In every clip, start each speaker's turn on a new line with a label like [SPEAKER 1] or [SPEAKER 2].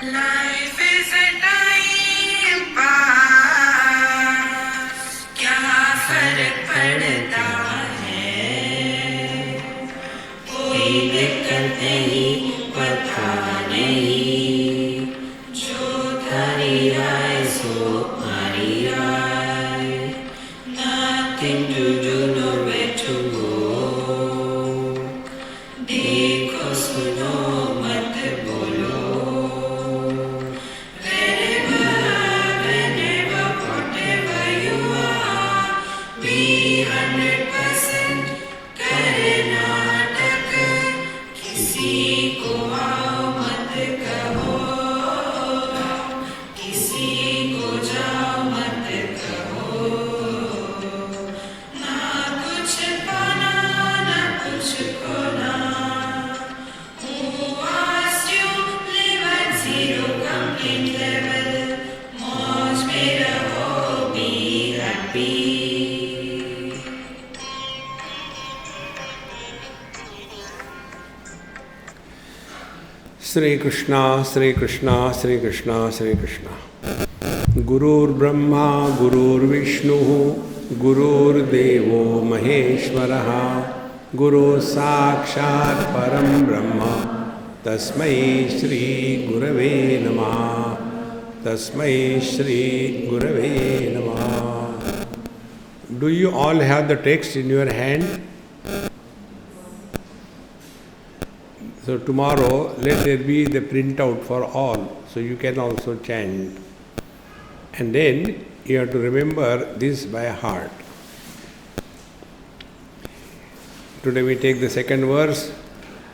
[SPEAKER 1] Life is a time pass, क्या फर्क पड़ता है, कोई दिक्कत नहीं, पता नहीं, जो थारी आए सो मारी आए, nothing to do, nowhere to go, देखो सुनो मत बोलो, wherever, whatever you are, be 100%, करे नाटक, किसी को आओ मत कहो, किसी को जाओ मत कहो, ना कुछ पाना ना कुछ खोना, who asked you live at zero complaint level, मौज में रहो, be happy.
[SPEAKER 2] Shri Krishna, Shri Krishna, Shri Krishna, Shri Krishna. Gurur Brahma, Gurur Vishnu, Gurur Devo Maheshwaraha, Guru Sakshat Param Brahma, Tasmai Shri Gurave Namaha, Tasmai Shri Gurave Namaha. Do you all have the text in your hand? So tomorrow, let there be the printout for all, so you can also chant. And then you have to remember this by heart. Today we take the second verse.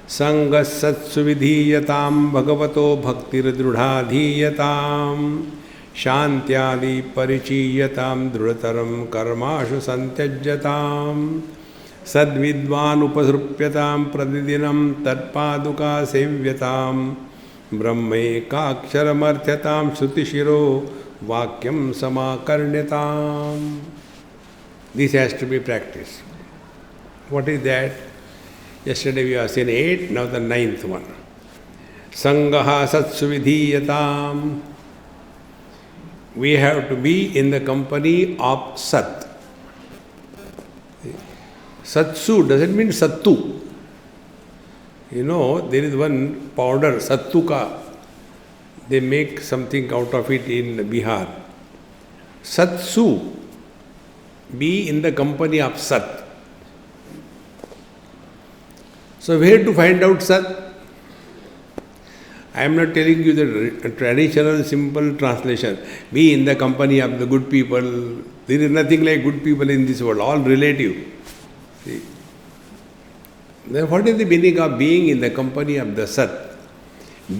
[SPEAKER 2] Sangas satsu vidhiyatam bhagavato bhaktir drudhadhiyatam shantyadi parichiyatam drudataram karmashu santyajyatam Sadvidvan upasrupyatam pradidinam tatpaduka sevyatam brahmaikaksaramarthyatam sutishiro vakyam samakarnyatam. This has to be practiced. What is that? Yesterday we have seen 8, now the 9th one. Sangaha satsuvidhiyatam. We have to be in the company of Sat. Satsu doesn't mean Sattu. You know, there is one powder, Sattuka. They make something out of it in Bihar. Satsu. Be in the company of Sat. So where to find out Sat? I am not telling you the traditional simple translation. Be in the company of the good people. There is nothing like good people in this world, all relative. See? Then what is the meaning of being in the company of the Sat?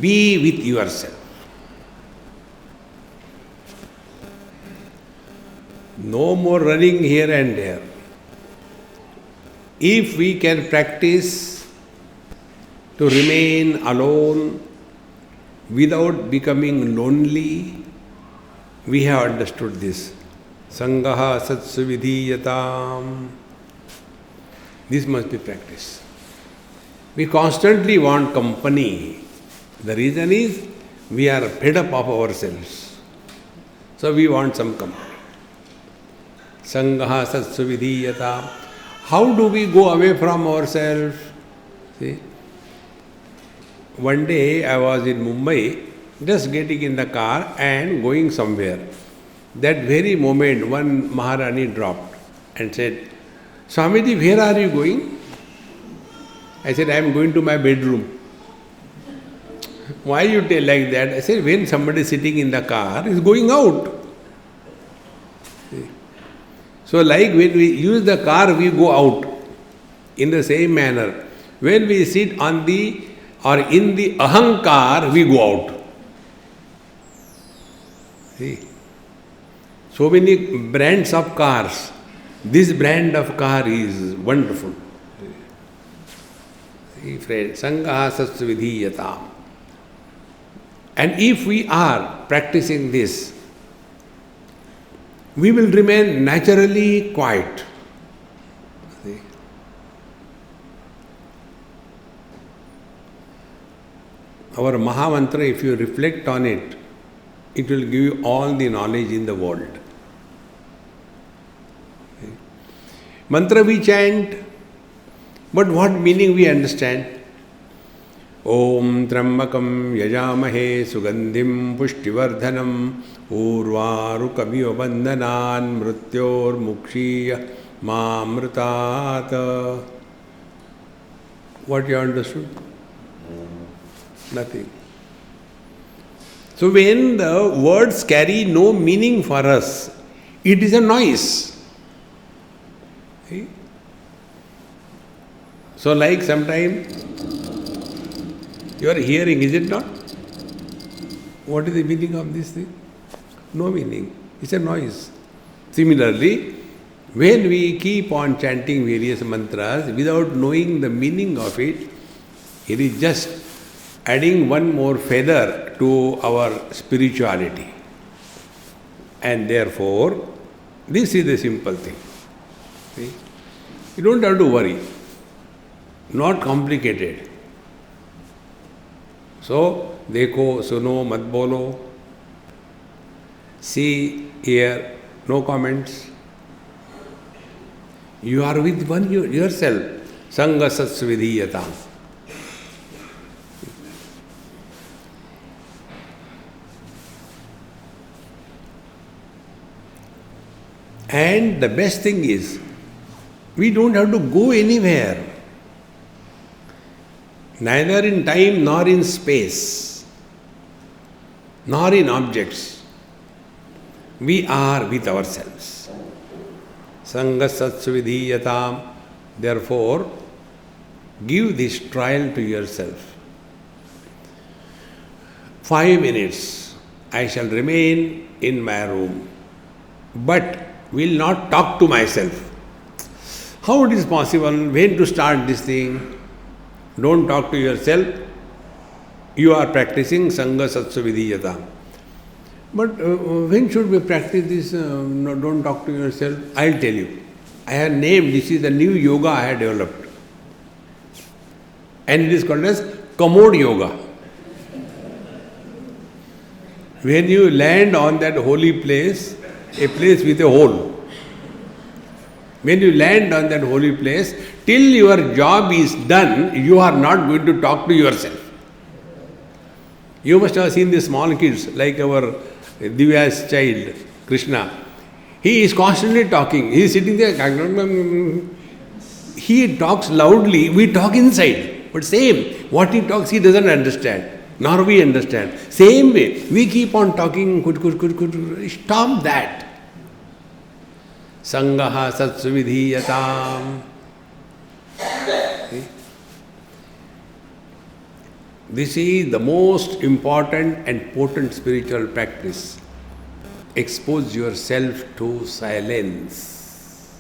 [SPEAKER 2] Be with yourself. No more running here and there. If we can practice to remain alone without becoming lonely, we have understood this. Sangaha satsu vidhiyatam. This must be practiced. We constantly want company. The reason is we are fed up of ourselves. So we want some company. Sangaha satsu vidhiyatam. How do we go away from ourselves? See? One day I was in Mumbai, just getting in the car and going somewhere. That very moment one Maharani dropped and said, Swamiji, where are you going? I said, I am going to my bedroom. Why you tell like that? I said, when somebody is sitting in the car, is going out. See? So like when we use the car, we go out. In the same manner, when we sit on the or in the ahankar, we go out. See? So many brands of cars. This brand of car is wonderful. See, friend, Sangaha satsu vidhiyatam. And if we are practicing this, we will remain naturally quiet. See? Our Maha Mantra, if you reflect on it, it will give you all the knowledge in the world. Okay. Mantra we chant, but what meaning we understand? Om Trambakam Yajamahe Sugandhim Pushtivardhanam Urvarukaviva Bandhanan Mrityor Mukshiya Mamritat. What you understood? Nothing. So when the words carry no meaning for us, it is a noise. See? So like sometimes you are hearing, is it not? What is the meaning of this thing? No meaning. It's a noise. Similarly, when we keep on chanting various mantras without knowing the meaning of it, it is just adding one more feather to our spirituality. And therefore, this is the simple thing. See? You don't have to worry. Not complicated. So, dekho, suno, mat bolo. See, hear, no comments. You are with one yourself. Sangha satsvidhiyatam. And the best thing is, we don't have to go anywhere. Neither in time nor in space, nor in objects. We are with ourselves. Sangha satsvidhiyatam. Therefore, give this trial to yourself. 5 minutes, I shall remain in my room, but will not talk to myself. How it is possible? When to start this thing? Don't talk to yourself. You are practicing Sangha Satsvidhiyatam. But when should we practice this? No, don't talk to yourself. I'll tell you. I have named, this is the new yoga I have developed. And it is called as Commod Yoga. When you land on that holy place, a place with a hole. When you land on that holy place, till your job is done, you are not going to talk to yourself. You must have seen the small kids, like our Divya's child, Krishna. He is constantly talking. He is sitting there. He talks loudly, we talk inside. But same, what he talks, he doesn't understand. Nor we understand. Same way, we keep on talking, stop that. Sangaha satsvidhiyatam. This is the most important and potent spiritual practice. Expose yourself to silence.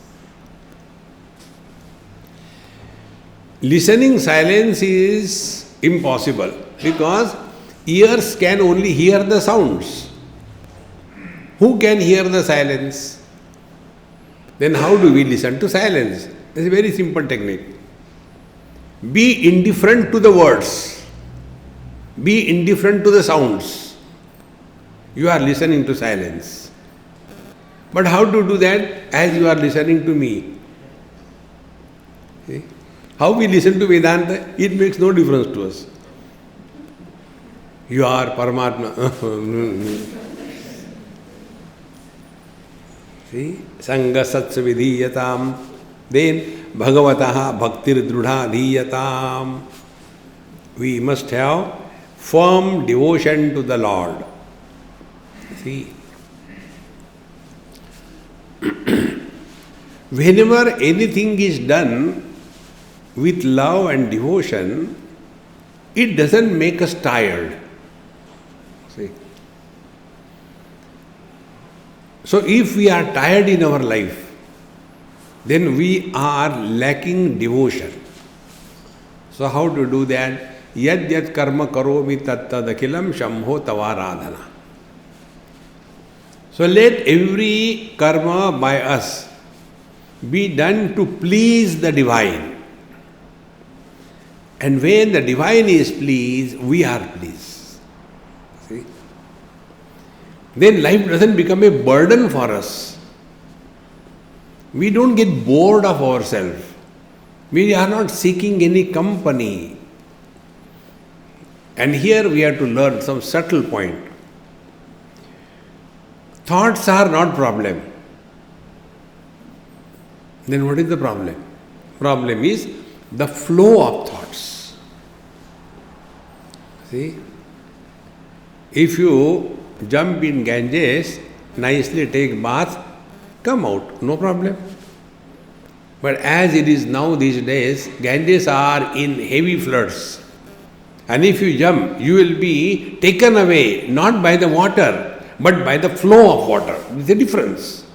[SPEAKER 2] Listening silence is impossible because ears can only hear the sounds. Who can hear the silence? Then how do we listen to silence? It's a very simple technique. Be indifferent to the words. Be indifferent to the sounds. You are listening to silence. But how to do that? As you are listening to me. See? How we listen to Vedanta, it makes no difference to us. You are Paramatma. See? Sangha satsvidhiyatam. Then Bhagavataha bhaktir drudha dhiyatam. We must have firm devotion to the Lord. See? Whenever anything is done with love and devotion, it doesn't make us tired. See? So if we are tired in our life, then we are lacking devotion. So how to do that? Yad yad karma karomi tat tad akhilam shambho tavaradhana. So let every karma by us be done to please the divine. And when the divine is pleased, we are pleased. See? Then life doesn't become a burden for us. We don't get bored of ourselves. We are not seeking any company. And here we have to learn some subtle point. Thoughts are not problem. Then what is the problem? Problem is the flow of thoughts. See? If you jump in Ganges, nicely take bath, come out, no problem. But as it is now these days, Ganges are in heavy floods. And if you jump, you will be taken away, not by the water, but by the flow of water. There is a difference.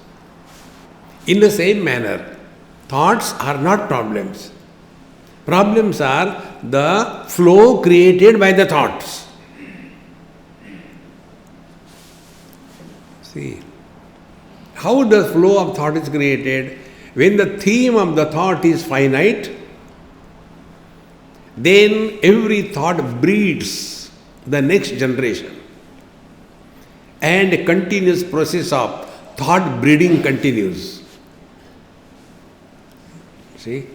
[SPEAKER 2] In the same manner, thoughts are not problems. Problems are the flow created by the thoughts. See, how the flow of thought is created? When the theme of the thought is finite, then every thought breeds the next generation. And a continuous process of thought breeding continues. See?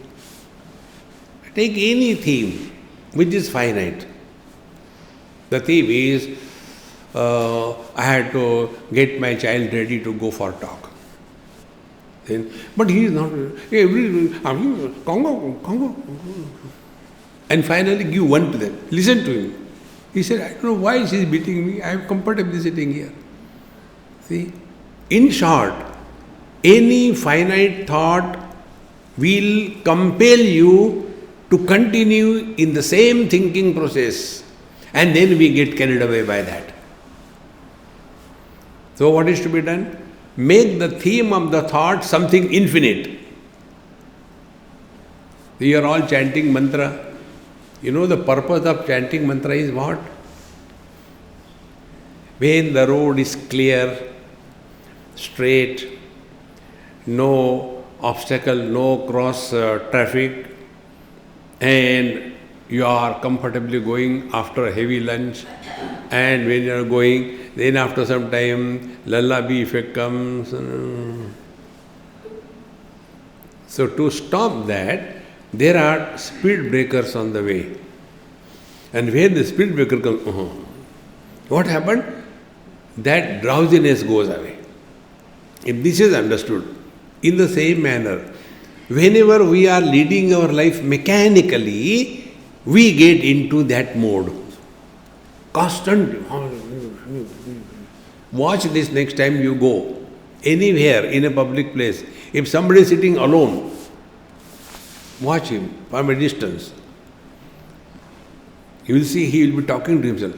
[SPEAKER 2] Take any theme which is finite. The theme is, I had to get my child ready to go for talk. Then, but he is not, Congo. And finally give one to them. Listen to him. He said, I don't know why she is beating me. I am comfortably sitting here. See? In short, any finite thought will compel you to continue in the same thinking process. And then we get carried away by that. So what is to be done? Make the theme of the thought something infinite. You are all chanting mantra. You know the purpose of chanting mantra is what? When the road is clear, straight, no obstacle, no cross traffic, and you are comfortably going after a heavy lunch, and when you are going, then after some time, lullaby effect comes. So to stop that, there are speed breakers on the way. And when the speed breaker comes, what happened? That drowsiness goes away. If this is understood, in the same manner, whenever we are leading our life mechanically, we get into that mode. Constant. Watch this next time you go anywhere in a public place. If somebody is sitting alone, watch him from a distance. You will see he will be talking to himself.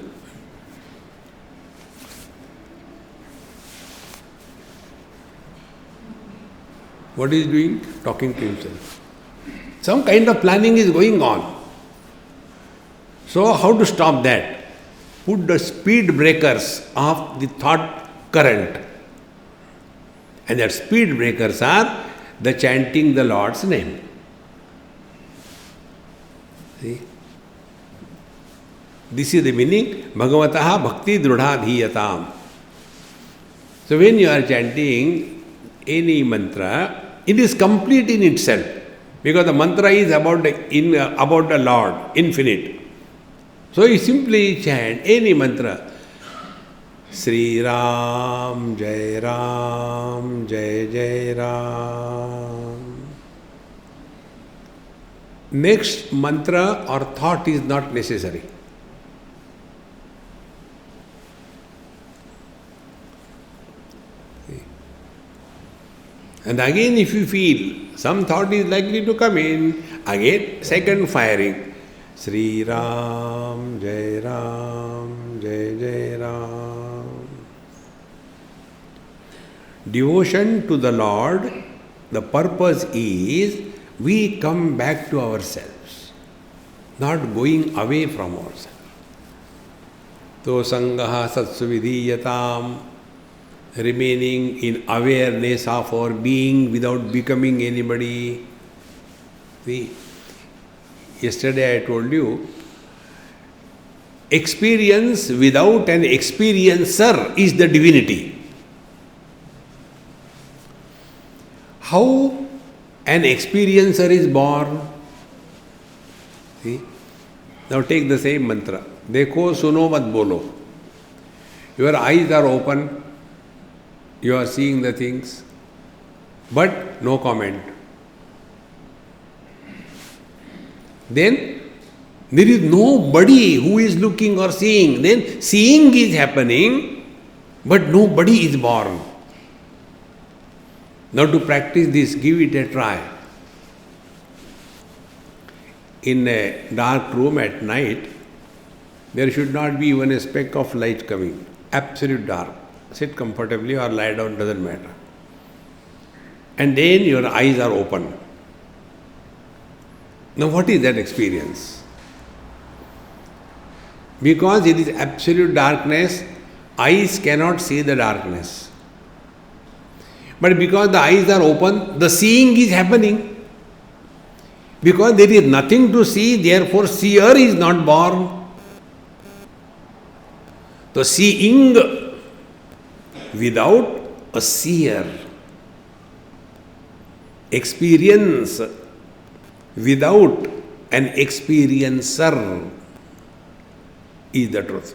[SPEAKER 2] What is he doing? Talking to himself. Some kind of planning is going on. So how to stop that? Put the speed breakers of the thought current. And that speed breakers are the chanting the Lord's name. See? This is the meaning, Bhagavataha Bhakti Drudha Dhiyatam. So when you are chanting any mantra, it is complete in itself. Because the mantra is about the Lord, infinite. So you simply chant any mantra. Sri Ram, Jai Ram, Jai Jai Ram. Next mantra or thought is not necessary. And again if you feel some thought is likely to come in, again second firing. Sri Ram, Jai Ram, Jai Jai Ram. Devotion to the Lord, the purpose is we come back to ourselves, not going away from ourselves. To sangaha satsuvidhiyatam, remaining in awareness of our being without becoming anybody. See, yesterday I told you, experience without an experiencer is the divinity. How an experiencer is born? See? Now take the same mantra. Dekho, suno, mat bolo. Your eyes are open. You are seeing the things. But no comment. Then there is nobody who is looking or seeing. Then seeing is happening, but nobody is born. Now to practice this, give it a try. In a dark room at night, there should not be even a speck of light coming. Absolute dark. Sit comfortably or lie down, doesn't matter. And then your eyes are open. Now what is that experience? Because it is absolute darkness, eyes cannot see the darkness. But because the eyes are open, the seeing is happening. Because there is nothing to see, therefore seer is not born. So seeing without a seer, experience without an experiencer is the truth.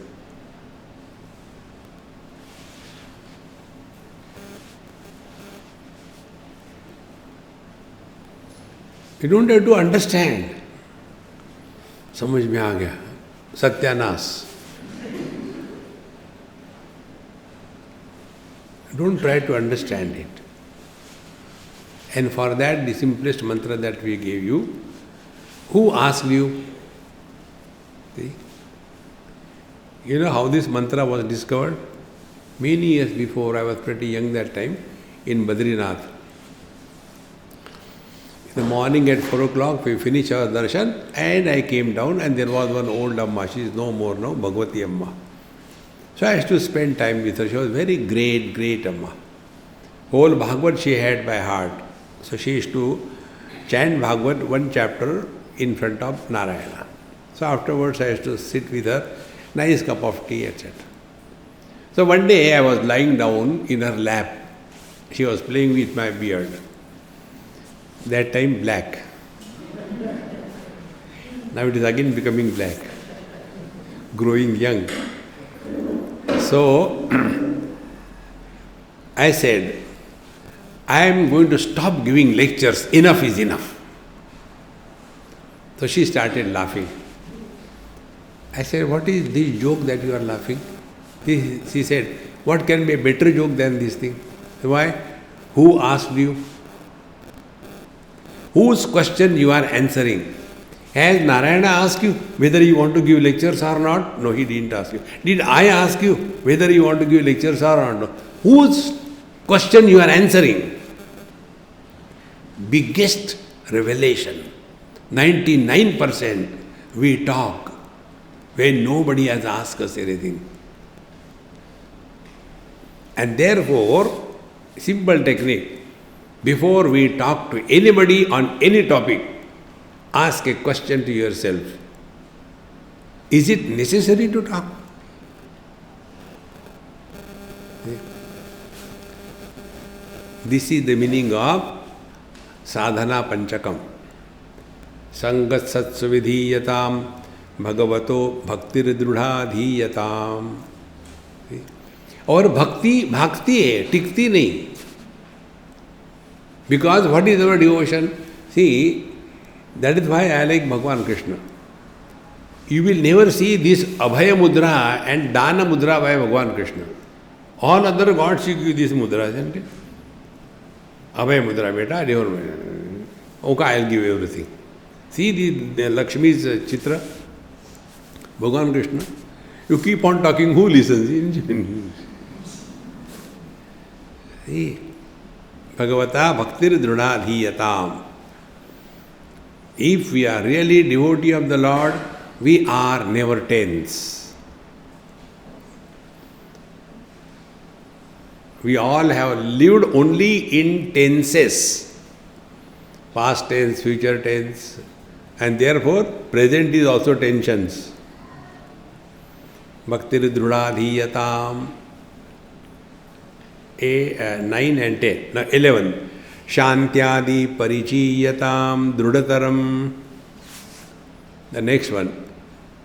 [SPEAKER 2] You don't have to understand. समझ में आ गया सत्यानाश. Don't try to understand it. And for that, the simplest mantra that we gave you, who asked you? See? You know how this mantra was discovered? Many years before, I was pretty young that time, in Badrinath. In the morning at 4 o'clock, we finished our darshan, and I came down, and there was one old Amma, she is no more now, Bhagavati Amma. So I used to spend time with her. She was very great Amma. Whole Bhagavad she had by heart. So she used to chant Bhagavad one chapter in front of Narayana. So afterwards I used to sit with her, nice cup of tea, etc. So one day I was lying down in her lap. She was playing with my beard. That time black. Now it is again becoming black. Growing young. So I said, I am going to stop giving lectures. Enough is enough. So she started laughing. I said, what is this joke that you are laughing? She said, what can be a better joke than this thing? Why? Who asked you? Whose question you are answering? Has Narayana asked you whether you want to give lectures or not? No, he didn't ask you. Did I ask you whether you want to give lectures or not? Whose question you are answering? Biggest revelation. 99% we talk when nobody has asked us anything. And therefore, simple technique. Before we talk to anybody on any topic, ask a question to yourself. Is it necessary to talk? This is the meaning of Sadhana Panchakam. Sangat Satsuvidhiyatam Bhagavato Bhaktir Drudhadhiyatam. और भक्ति भागती है, टिकती नहीं. Because what is our devotion? See, that is why I like Bhagavan Krishna. You will never see this Abhaya Mudra and Dana Mudra by Bhagavan Krishna. All other gods you give this Mudra, isn't it? Abhaya Mudra, beta, okay, I will give everything. See the Lakshmi's Chitra, Bhagavan Krishna. You keep on talking, who listens? See, Bhagavata Bhaktir Drudhadhiyatam. If we are really devotee of the Lord, we are never tense. We all have lived only in tenses. Past tense, future tense, And therefore, present is also tensions. Bhaktir drudadhiyatam. 9 and 10. Now 11. Shantyadi parichiyatam drudataram. The next one.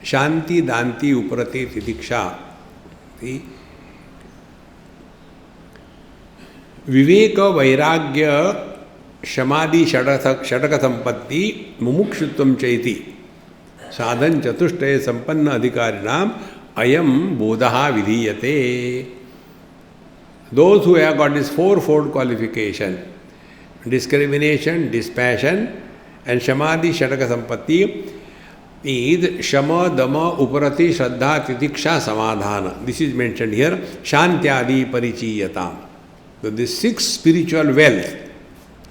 [SPEAKER 2] Shanti danti uprati tidiksha. See? Viveka vairagya Shamadhi Shataka Sampatti Mumukshutvam Chaiti Sadhan Chatushtaya Sampanna Adhikarinam Ayam Bodhaha Vidhiyate. Those who have got this fourfold qualification, discrimination, dispassion, and Shamadhi Shataka Sampatti, is Shama, Dama, Uparati, Shraddha, Titiksha, Samadhana. This is mentioned here. Shantyadi Parichiyatam. So this 6 spiritual wealth.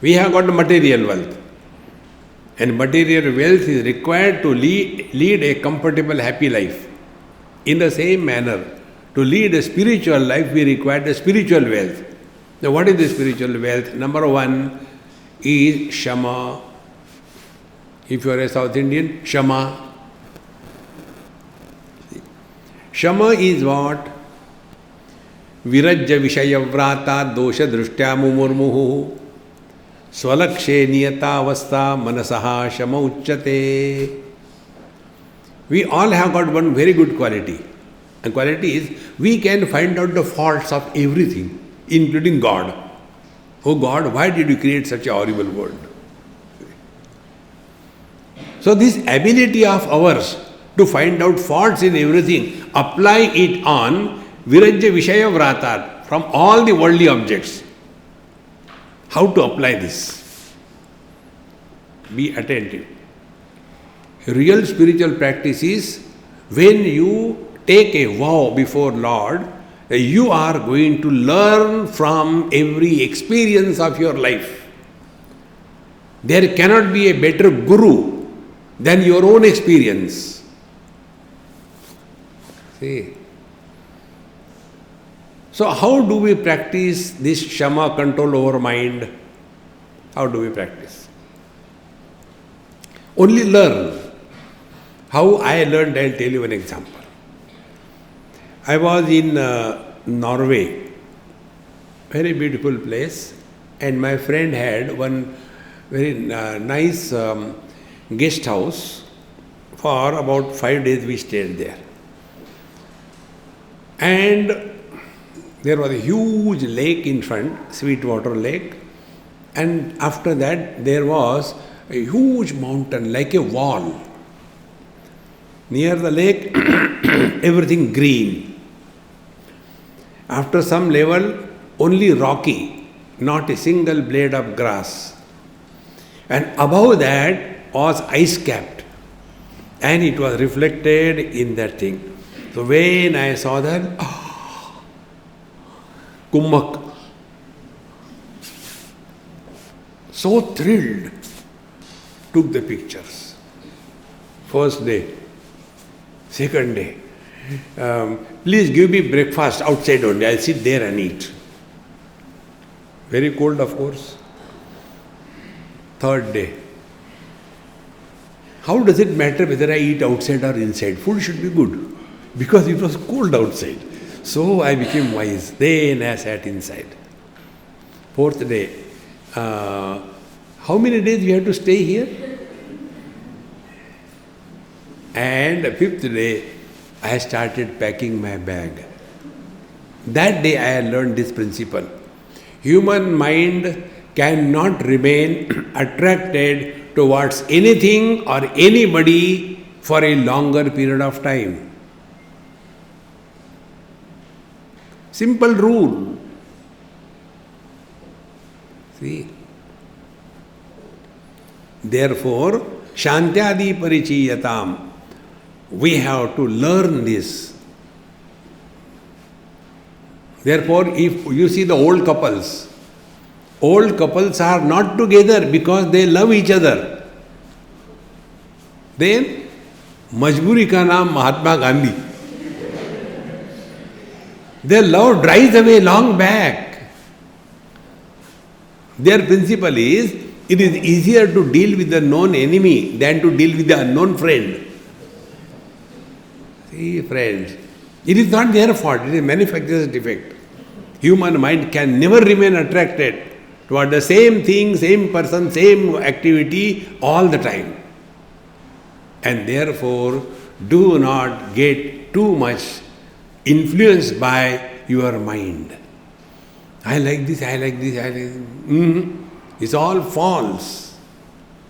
[SPEAKER 2] We have got material wealth. And material wealth is required to lead a comfortable, happy life. In the same manner, to lead a spiritual life, we require the spiritual wealth. Now, what is the spiritual wealth? Number 1 is Shama. If you are a South Indian, Shama. Shama is what? Virajya Vishayavrata Dosha Drushtya Mumurmuhu Swalakshe Niyatavastha Manasaha Shama Uchyate. We all have got one very good quality. And quality is, we can find out the faults of everything, including God. Oh God, why did you create such a horrible world? So this ability of ours to find out faults in everything, apply it on Virajya Vishaya Vrata from all the worldly objects. How to apply this? Be attentive. Real spiritual practice is when you take a vow before Lord, you are going to learn from every experience of your life. There cannot be a better guru than your own experience. See? So how do we practice this Shama, control over mind? How do we practice? Only learn. How I learned, I'll tell you an example. I was in Norway, very beautiful place, and my friend had one very nice guest house. For about 5 days we stayed there. And there was a huge lake in front, Sweetwater Lake, and after that there was a huge mountain like a wall. Near the lake, everything green. After some level, only rocky, not a single blade of grass. And above that was ice-capped, and it was reflected in that thing. So when I saw that, Kummak, so thrilled, took the pictures. First day, second day, please give me breakfast outside only, I'll sit there and eat. Very cold, of course. Third day, how does it matter whether I eat outside or inside? Food should be good, because it was cold outside. So I became wise. Then I sat inside. Fourth day, how many days we have to stay here? And fifth day, I started packing my bag. That day I learned this principle. Human mind cannot remain attracted towards anything or anybody for a longer period of time. Simple rule. See? Therefore, Shantyadi Parichiyatam. We have to learn this. Therefore, if you see the old couples are not together because they love each other. Then, Majburi ka naam Mahatma Gandhi. Their love dries away long back. Their principle is, It is easier to deal with the known enemy than to deal with the unknown friend. See, friends, it is not their fault, it is manufacturer's defect. Human mind can never remain attracted toward the same thing, same person, same activity all the time. And therefore, do not get too much influenced by your mind. I like this, I like this, I like this. It's all false.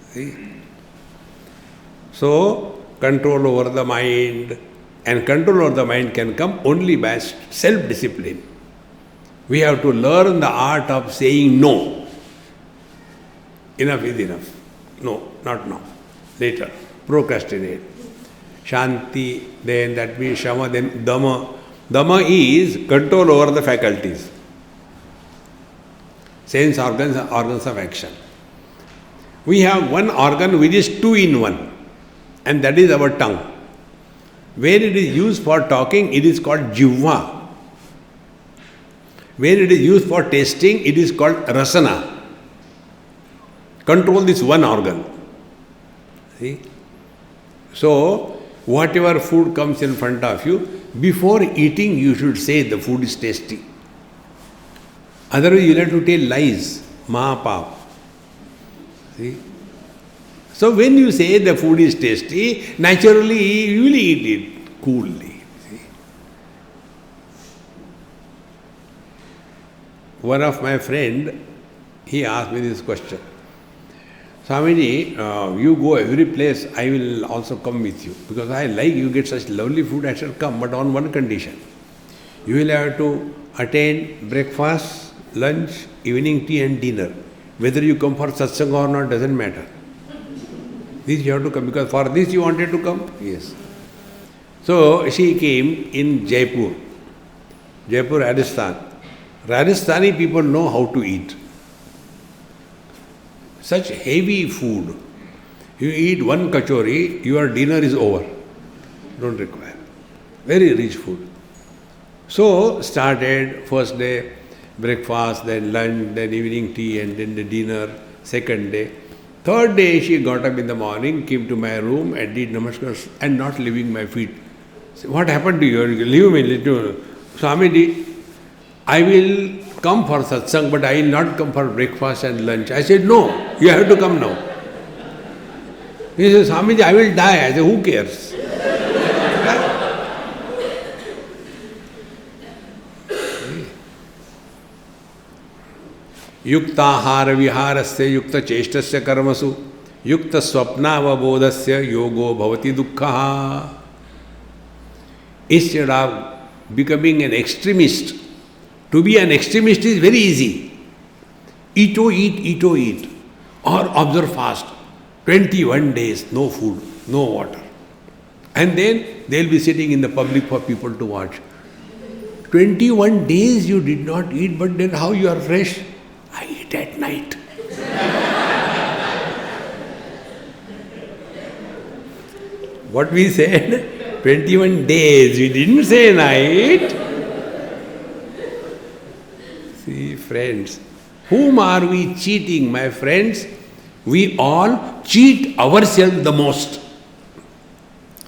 [SPEAKER 2] See? So, control over the mind, and control over the mind can come only by self-discipline. We have to learn the art of saying no. Enough is enough. No, not now. Later. Procrastinate. Shanti, then that means Shama, then Dhamma. Dhamma is control over the faculties. Sense organs are organs of action. We have one organ which is two in one, and that is our tongue. Where it is used for talking, it is called jivva. Where it is used for tasting, it is called rasana. Control this one organ. See? So, whatever food comes in front of you, before eating you should say the food is tasty. Otherwise you will have to tell lies. Mahapap. See? So when you say the food is tasty, naturally you will eat it coolly. See? One of my friend, he asked me this question. Swamiji, you go every place, I will also come with you. Because I like you get such lovely food, I shall come, but on one condition. You will have to attend breakfast, lunch, evening tea and dinner. Whether you come for satsanga or not doesn't matter. This you have to come, because for this you wanted to come? Yes. So she came in Jaipur, Rajasthan. Rajasthani people know how to eat. Such heavy food. You eat one kachori, your dinner is over. Don't require. Very rich food. So started first day breakfast, then lunch, then evening tea, and then the dinner. Second day. Third day she got up in the morning, came to my room and did namaskar and not leaving my feet. So, what happened to you? Leave me little. Swamiji, I will come for satsang, but I will not come for breakfast and lunch. I said, no, you have to come now. He said, Swamiji, I will die. I said, who cares? युक्ताहार विहारस्य युक्त चेष्टस्य कर्मसु युक्त स्वप्नावबोधस्य योगो भवति दुःखः. Instead of becoming an extremist, to be an extremist is very easy. Eat, eat, or observe fast. 21 days, no food, no water. And then they will be sitting in the public for people to watch. 21 days you did not eat, but then how you are fresh? I eat at night. What we said, 21 days, we didn't say night. See, friends, whom are we cheating, my friends? We all cheat ourselves the most.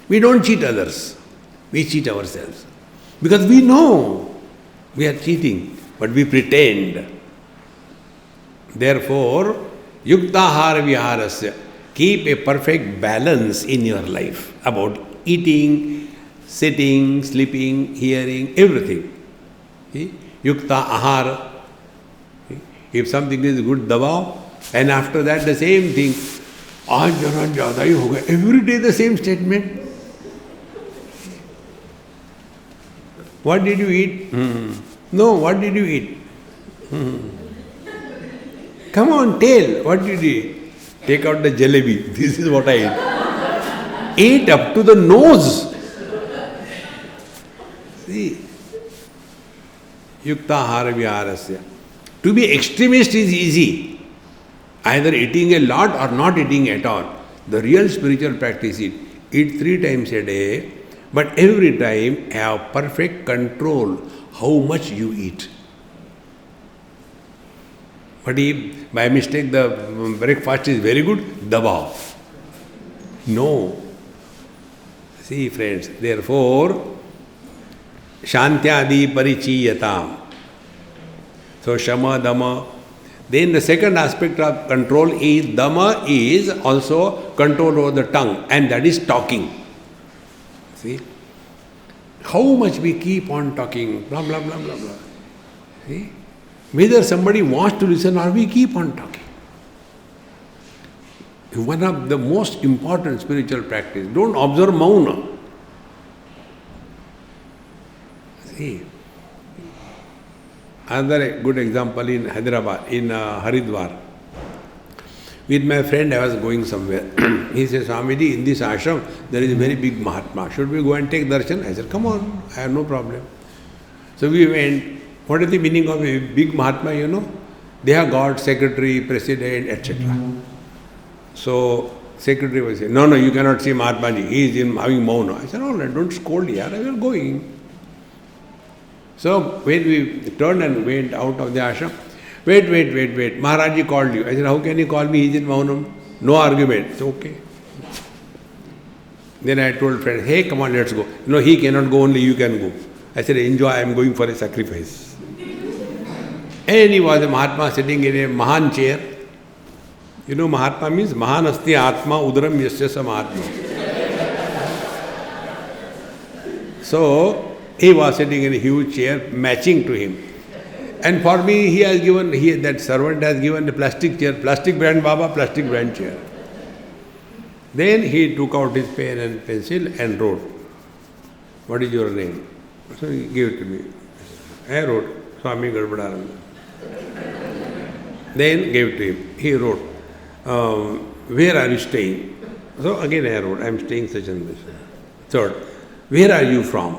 [SPEAKER 2] We don't cheat others, we cheat ourselves. Because we know we are cheating, but we pretend. Therefore, yuktahara viharasya, keep a perfect balance in your life about eating, sitting, sleeping, hearing, everything. Yukta ahara. If something is good, dabao, and after that the same thing. Aaj jara zyada hi ho gaya. Every day the same statement. What did you eat? No, what did you eat? Come on, tell, what did you eat? Take out the jalebi. This is what I ate. Ate up to the nose. See, yuktahara viharasya. To be extremist is easy. Either eating a lot or not eating at all. The real spiritual practice is eat 3 times a day, but every time have perfect control how much you eat. But if by mistake the breakfast is very good, dabao. No. See friends, therefore, Shantyadi Parichiyatam. So Shama, Dhamma. Then the second aspect of control is Dhamma is also control over the tongue, and that is talking. See? How much we keep on talking, blah, blah, blah, blah, blah. See? Whether somebody wants to listen or we keep on talking. One of the most important spiritual practice. Don't observe mauna. See? Another good example in Hyderabad, in Haridwar. With my friend, I was going somewhere. He says, Swamiji, in this ashram, there is a very big Mahatma. Should we go and take darshan? I said, come on, I have no problem. So we went. What is the meaning of a big Mahatma, you know? They have got secretary, president, etc. So, secretary was saying, no, you cannot see Mahatma Ji. He is having mauna. I said, all right, don't scold here, I will go in. So, when we turned and went out of the ashram, wait, Maharaji called you. I said, how can he call me? He is in maunam. No argument. It's okay. Then I told friends, hey, come on, let's go. No, he cannot go, only you can go. I said, enjoy, I am going for a sacrifice. And he was a Mahatma sitting in a Mahan chair. You know, Mahatma means Mahan Asti Atma Udaram Yasya Sa Mahatma. So, he was sitting in a huge chair matching to him. And for me, that servant has given a plastic chair, plastic brand Baba, plastic brand chair. Then he took out his pen and pencil and wrote, what is your name? So he gave it to me. I wrote, Swami Garbhadananda. Then gave it to him. He wrote, where are you staying? So again I wrote, I am staying such and such. Third, where are you from?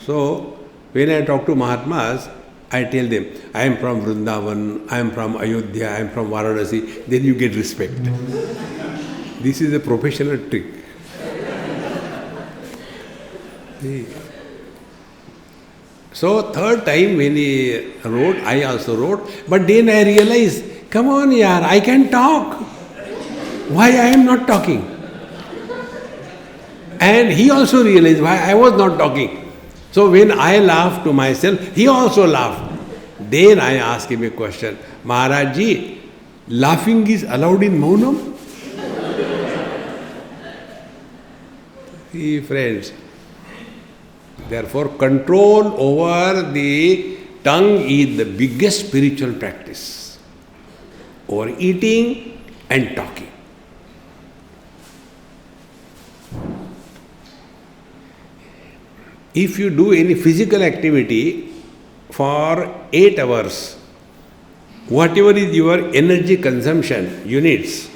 [SPEAKER 2] So when I talk to Mahatmas, I tell them, I am from Vrindavan, I am from Ayodhya, I am from Varanasi. Then you get respect. This is a professional trick. See. So third time when he wrote, I also wrote. But then I realized, come on yaar, I can talk. Why I am not talking? And he also realized why I was not talking. So when I laughed to myself, he also laughed. Then I asked him a question, Maharaj Ji, laughing is allowed in Maunam? See friends, therefore control over the tongue is the biggest spiritual practice. Over eating and talking. If you do any physical activity for 8 hours, whatever is your energy consumption units,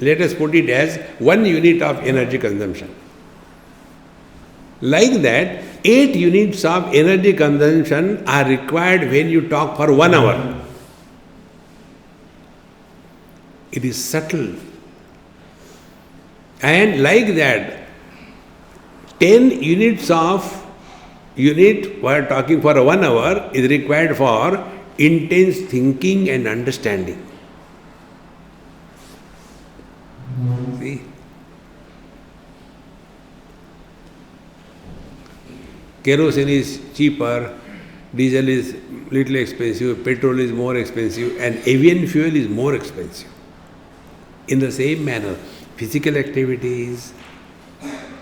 [SPEAKER 2] let us put it as 1 unit of energy consumption. Like that, 8 units of energy consumption are required when you talk for 1 hour. It is subtle. And like that, 10 units of unit while talking for 1 hour is required for intense thinking and understanding. See? Kerosene is cheaper, diesel is little expensive, petrol is more expensive, and avian fuel is more expensive. In the same manner, physical activities,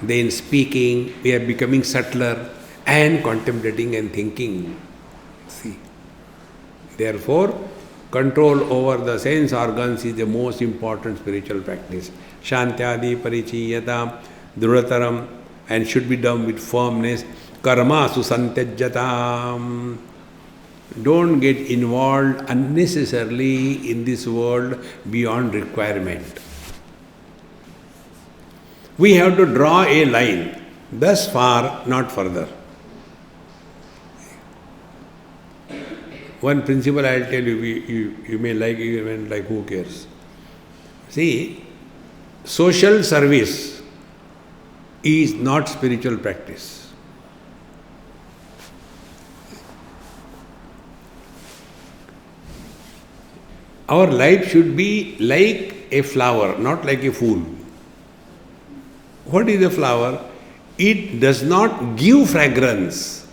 [SPEAKER 2] then speaking, we are becoming subtler, and contemplating and thinking. See. Therefore, control over the sense organs is the most important spiritual practice. Shantyadi parichiyatam drudataram, and should be done with firmness. Karma susantyajyatam. Don't get involved unnecessarily in this world beyond requirement. We have to draw a line, thus far, not further. One principle I will tell you, you may like, you may like, who cares? See, social service is not spiritual practice. Our life should be like a flower, not like a fool. What is a flower? It does not give fragrance.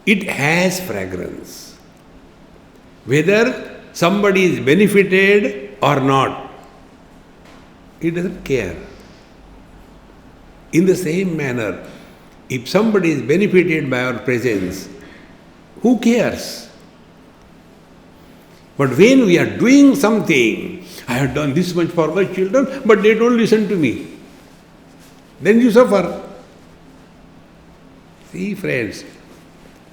[SPEAKER 2] It has fragrance. Whether somebody is benefited or not, it doesn't care. In the same manner, if somebody is benefited by our presence, who cares? But when we are doing something, I have done this much for my children, but they don't listen to me, then you suffer. See, friends,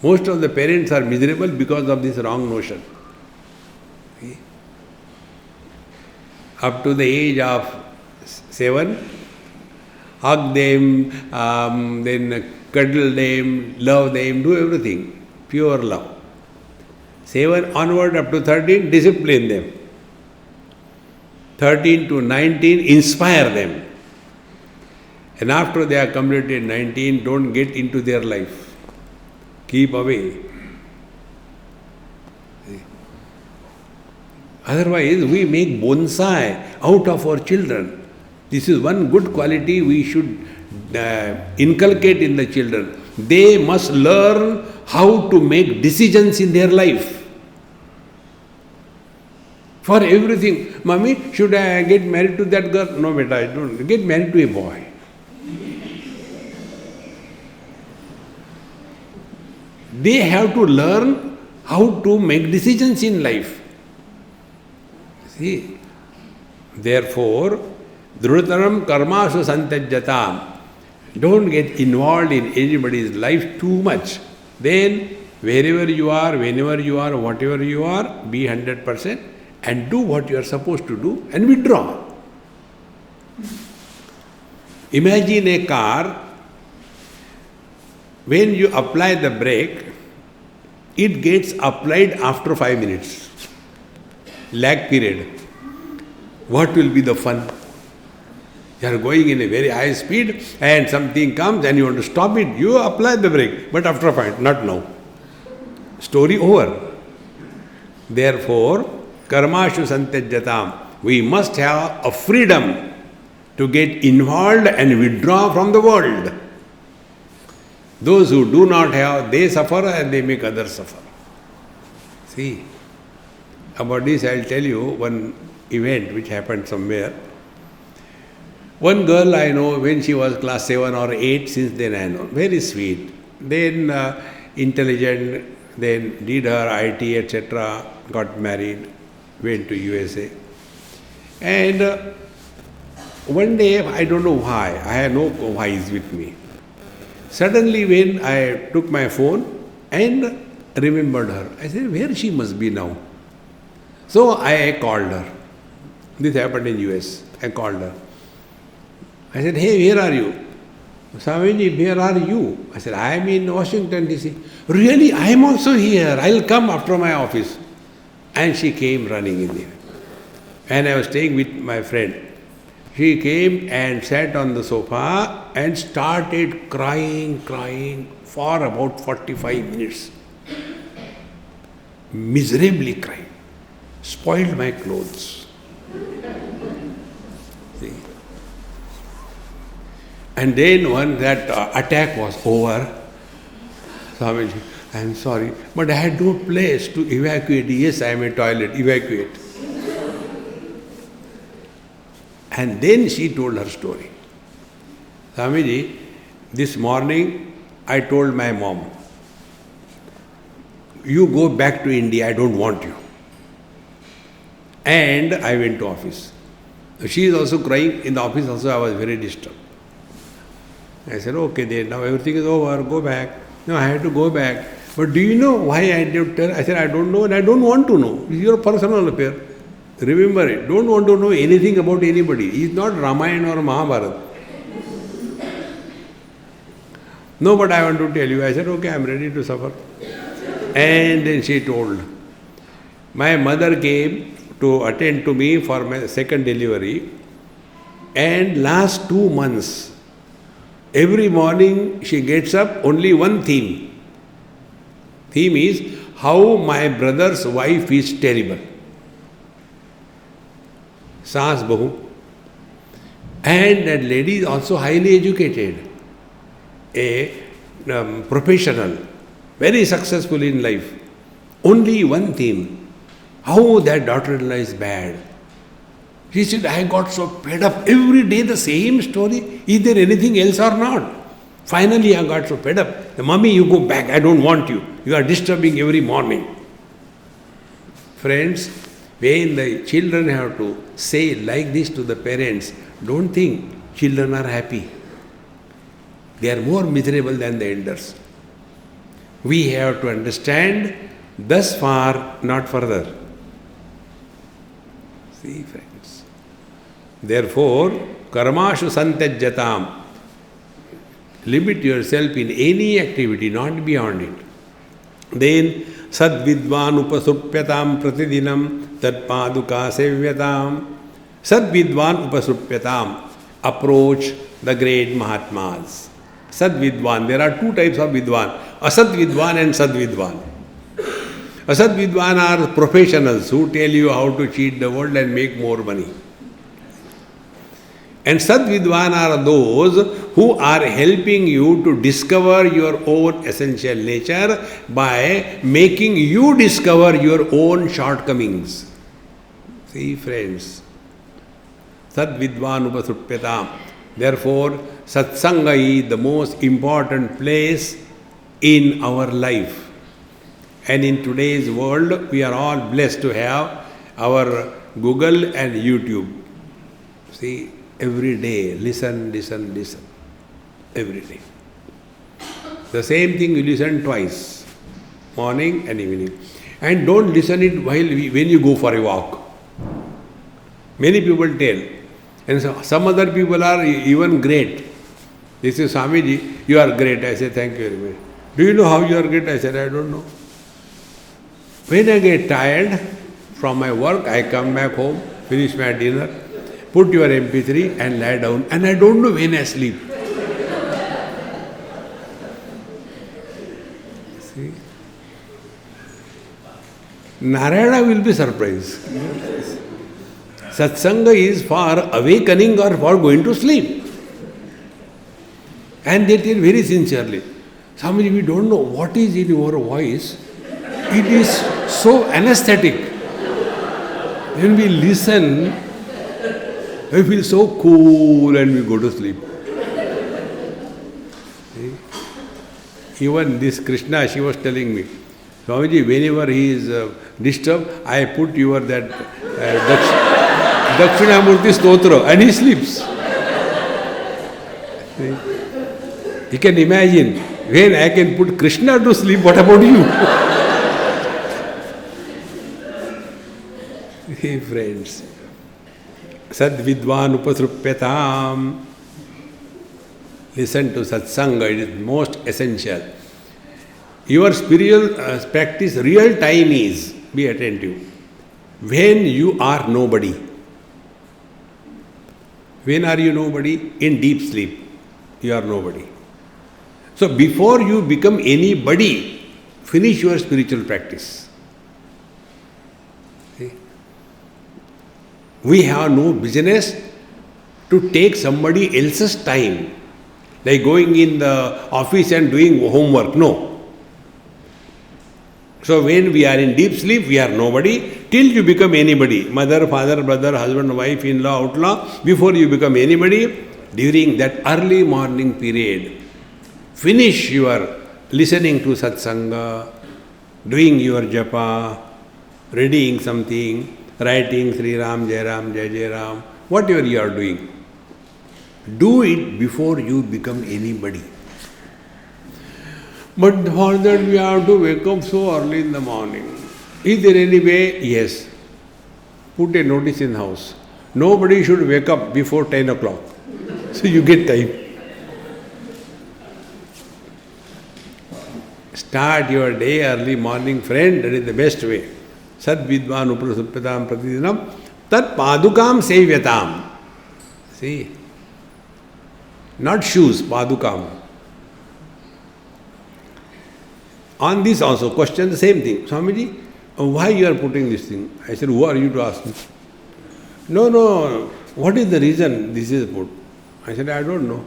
[SPEAKER 2] most of the parents are miserable because of this wrong notion. See? Up to the age of 7, hug them, then cuddle them, love them, do everything. Pure love. 7 onward up to 13, discipline them. 13 to 19, inspire them. And after they are completed 19, don't get into their life. Keep away. Otherwise, we make bonsai out of our children. This is one good quality we should inculcate in the children. They must learn how to make decisions in their life. For everything, Mommy, should I get married to that girl? No, beta, I don't. Get married to a boy. They have to learn how to make decisions in life. See, therefore, Dhrutaram karmasu santajjatam. Don't get involved in anybody's life too much. Then, wherever you are, whenever you are, whatever you are, be 100% and do what you are supposed to do and withdraw. Imagine a car, when you apply the brake, it gets applied after 5 minutes. Lag period. What will be the fun? You are going in a very high speed and something comes and you want to stop it. You apply the brake, but after 5, not now. Story over. Therefore, karmashu santajjatam. We must have a freedom to get involved and withdraw from the world. Those who do not have, they suffer and they make others suffer. See, about this I will tell you one event which happened somewhere. One girl I know, when she was class 7 or 8, since then I know, very sweet. Then intelligent, then did her IT, etc., got married, went to USA. And one day, I don't know why, I have no whys with me. Suddenly when I took my phone and remembered her, I said, where she must be now? So I called her. This happened in US. I called her. I said, hey, where are you? Swamiji, where are you? I said, I am in Washington, D.C. Really? I am also here. I will come after my office. And she came running in there. And I was staying with my friend. She came and sat on the sofa and started crying for about 45 minutes. Miserably crying. Spoiled my clothes. See? And then when that attack was over, Swamiji, I am sorry, but I had no place to evacuate. Yes, I am a toilet, evacuate. And then she told her story. Swamiji, this morning I told my mom, you go back to India, I don't want you. And I went to office. She is also crying. In the office also I was very disturbed. I said, okay, then now everything is over, go back. No, I had to go back. But do you know why I did tell? I said, I don't know and I don't want to know. It's your personal affair. Remember it. Don't want to know anything about anybody. It's not Ramayana or Mahabharata. No, but I want to tell you. I said, okay, I am ready to suffer. And then she told, my mother came to attend to me for my second delivery, and last 2 months, every morning she gets up, only one theme. Theme is how my brother's wife is terrible. Saas Bahu. And that lady is also highly educated, a professional, very successful in life. Only one theme, how that daughter-in-law is bad. She said, I got so fed up, every day the same story, is there anything else or not? Finally I got so fed up, Mommy, you go back, I don't want you. You are disturbing every morning. Friends, when the children have to say like this to the parents, don't think children are happy. They are more miserable than the elders. We have to understand, thus far, not further. See, friends. Therefore, karmashu santajjatam. Limit yourself in any activity, not beyond it. Then, sadvidvan upasupyatam pratidinam tatpaduka sevyatam. Sadvidvan upasupyatam. Approach the great Mahatmas. Sadvidvan. There are two types of vidvan. Asadvidvan and sadvidvan. Asadvidvan are professionals who tell you how to cheat the world and make more money. And sadvidvan are those who are helping you to discover your own essential nature by making you discover your own shortcomings. See, friends. Sadvidvan upasupyatam. Therefore, satsanga is the most important place in our life. And in today's world, we are all blessed to have our Google and YouTube. See, every day, listen. Every day. The same thing you listen twice, morning and evening. And don't listen it when you go for a walk. Many people tell. And so some other people are even great. They say, Swamiji, you are great. I say, thank you very much. Do you know how you are great? I said, I don't know. When I get tired from my work, I come back home, finish my dinner, put your MP3 and lie down. And I don't know when I sleep. See? Narayana will be surprised. Satsanga is for awakening or for going to sleep. And they tell very sincerely, Swamiji, we don't know what is in your voice. It is so anesthetic. When we listen, we feel so cool and we go to sleep. See? Even this Krishna, she was telling me, Swamiji, whenever he is disturbed, I put your that Dakshinamurti Stotra and he sleeps. See? You can imagine, when I can put Krishna to sleep, what about you? Hey friends, Sadvidvan upasrupyatam. Listen to satsanga, it is most essential. Your spiritual practice, real time is, be attentive, when you are nobody. When are you nobody? In deep sleep, you are nobody. So before you become anybody, finish your spiritual practice. See? We have no business to take somebody else's time, like going in the office and doing homework. No. So when we are in deep sleep, we are nobody till you become anybody. Mother, father, brother, husband, wife, in-law, outlaw. Before you become anybody, during that early morning period, finish your listening to satsanga, doing your japa, reading something, writing Sri Ram, Jai Ram, Jai Jai Ram, whatever you are doing. Do it before you become anybody. But for that we have to wake up so early in the morning. Is there any way? Yes. Put a notice in the house. Nobody should wake up before 10 o'clock. So you get time. Start your day early morning, friend. That is the best way. Sadvidvan uprasupyatam pratidinam tat padukam sevyatam. See? Not shoes, padukam. On this also, question the same thing. Swamiji, why you are putting this thing? I said, who are you to ask me? No, what is the reason this is put? I said, I don't know.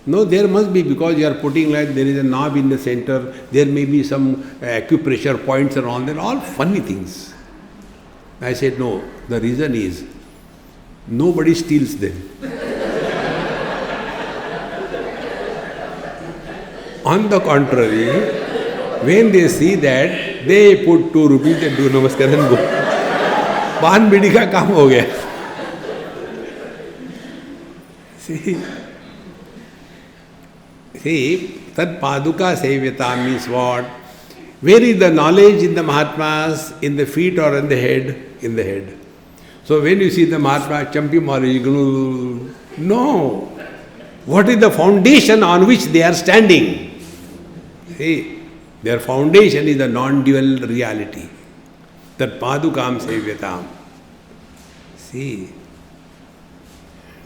[SPEAKER 2] No, there must be, because you are putting like there is a knob in the center, there may be some acupressure points and all, they're all funny things. I said, no, the reason is, nobody steals them. On the contrary, when they see that, they put 2 rupees and do namaskar and go. पान बीड़ी का काम हो गया. See, Tad Paduka Sevyata means what? Where is the knowledge in the Mahatmas? In the feet or in the head? In the head. So when you see the Mahatma, Champi Maharaj, no. What is the foundation on which they are standing? See, their foundation is the non-dual reality. That Padukam Sevyatam. See,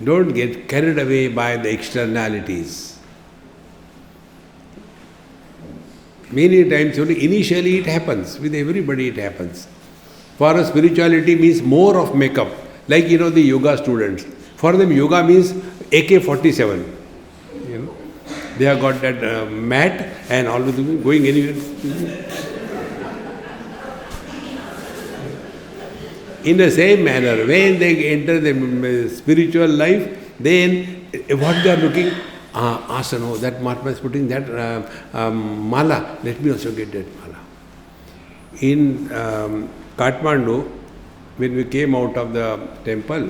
[SPEAKER 2] don't get carried away by the externalities. Many times only, initially it happens, with everybody it happens. For us, spirituality means more of makeup. Like, the yoga students. For them, yoga means AK-47. They have got that mat and all of them going anywhere. In the same manner, when they enter the spiritual life, then what they are looking, asana, that Mahatma is putting that mala, let me also get that mala. In Kathmandu, when we came out of the temple,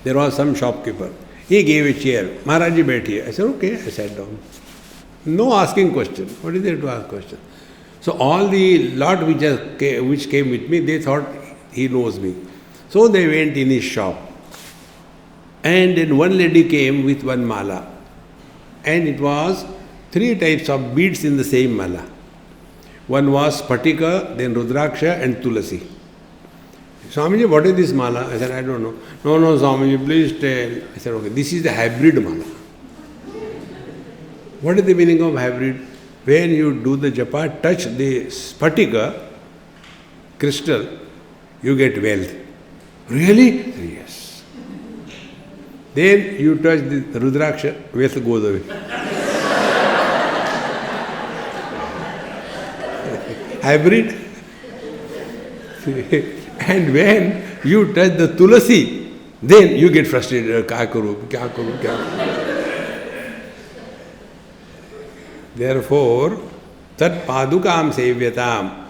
[SPEAKER 2] there was some shopkeeper. He gave a chair. Maharaji baithiye. I said, okay, I sat down. No asking question. What is there to ask question? So all the lot which came with me, they thought he knows me. So they went in his shop. And then one lady came with one mala. And it was 3 types of beads in the same mala. One was Spatika, then Rudraksha and Tulasi. Swamiji, what is this mala? I said, I don't know. No, Swamiji, please tell. I said, okay, this is the hybrid mala. What is the meaning of hybrid? When you do the japa, touch the Spatika, crystal, you get wealth. Really? Yes. Then you touch the Rudraksha, wealth goes away. Hybrid. And when you touch the Tulasi, then you get frustrated. Kya karu. Therefore, Tat Padukam Sevyatam.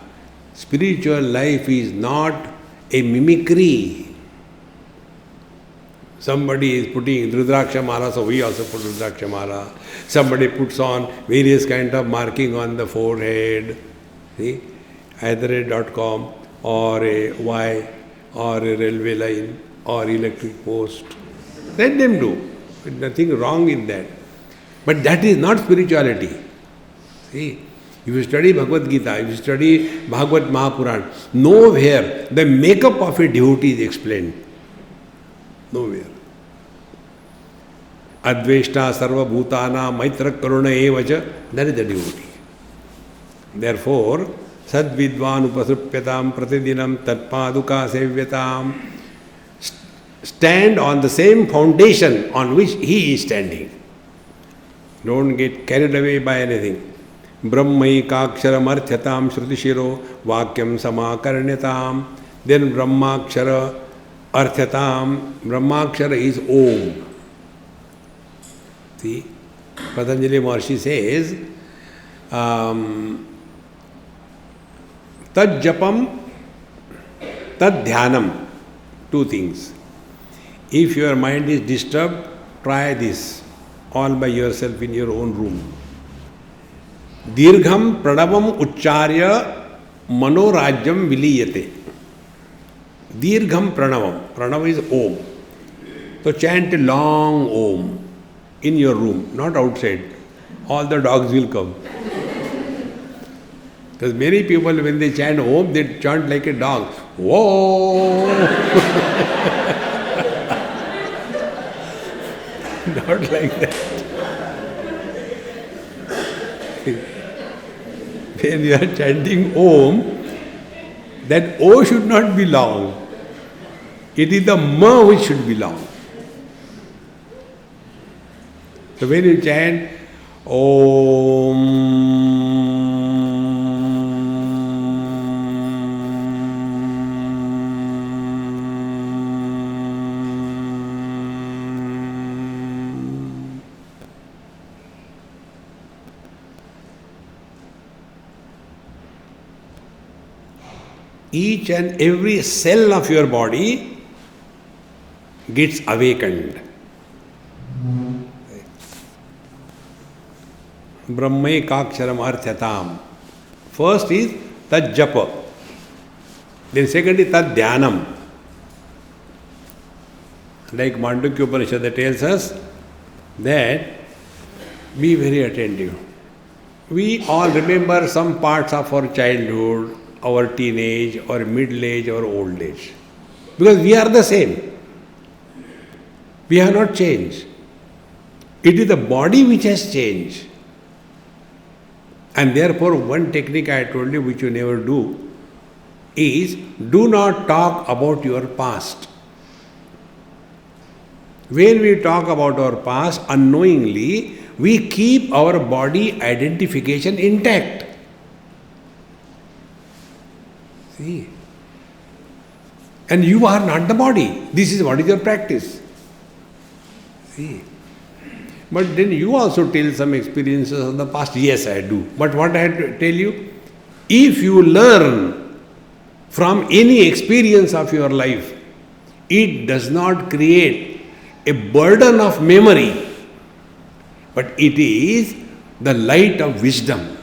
[SPEAKER 2] Spiritual life is not a mimicry. Somebody is putting Rudraksha mala, so we also put Rudraksha mala. Somebody puts on various kind of marking on the forehead. See, either a .com or a Y or a railway line or electric post. Let them do. There's nothing wrong in that. But that is not spirituality. See, if you study Bhagavad Gita, if you study Bhagavad Mahapuran, nowhere the makeup of a devotee is explained. Nowhere. Adveshta sarva bhutana maitra karuna evacha, that is the devotee. Therefore, Sadvidvan upasrupyatam pratidinam tatpaduka sevyatam. Stand on the same foundation on which he is standing. Don't get carried away by anything. Brahmaikaksharam arthatam shrutishiro vakyam samakarnyatam. Then Brahmakshara arthatam. Brahmakshara is Om. See, Patanjali Maharshi says, Tad japam, tad dhyanam. 2 things. If your mind is disturbed, try this all by yourself in your own room. Dirgham pranavam ucharya manorajyam viliyate. Dirgham pranavam. Pranavam is Om. So chant a long Om in your room, not outside. All the dogs will come. Because many people, when they chant Om, they chant like a dog. Whoa! Not like that. When you are chanting Om, that O should not be long. It is the ma which should belong. So when you chant each and every cell of your body gets awakened. Brahmaikaksharam arthatam. First is tad japa. Then second is tad dhyanam. Like Mandukya Upanishad tells us that be very attentive. We all remember some parts of our childhood, our teenage, or middle age, or old age. Because we are the same. We have not changed. It is the body which has changed. And therefore, one technique I told you which you never do is do not talk about your past. When we talk about our past, unknowingly, we keep our body identification intact. See? And you are not the body. This is what is your practice. See? But then you also tell some experiences of the past. Yes, I do. But what I had to tell you, if you learn from any experience of your life, it does not create a burden of memory, but it is the light of wisdom.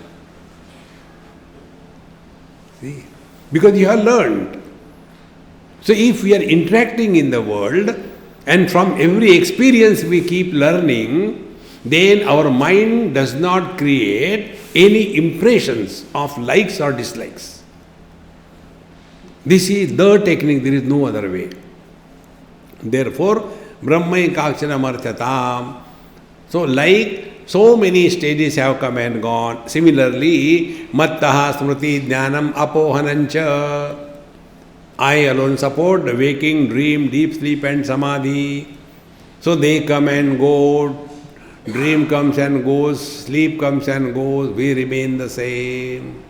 [SPEAKER 2] See? Because you have learned. So if we are interacting in the world, and from every experience we keep learning, then our mind does not create any impressions of likes or dislikes. This is the technique, there is no other way. Therefore, Brahmaikaksharam arthatam. So like so many stages have come and gone, similarly, mattaha smriti jnanam apohanancha. I alone support the waking, dream, deep sleep and samadhi. So they come and go, dream comes and goes, sleep comes and goes, we remain the same.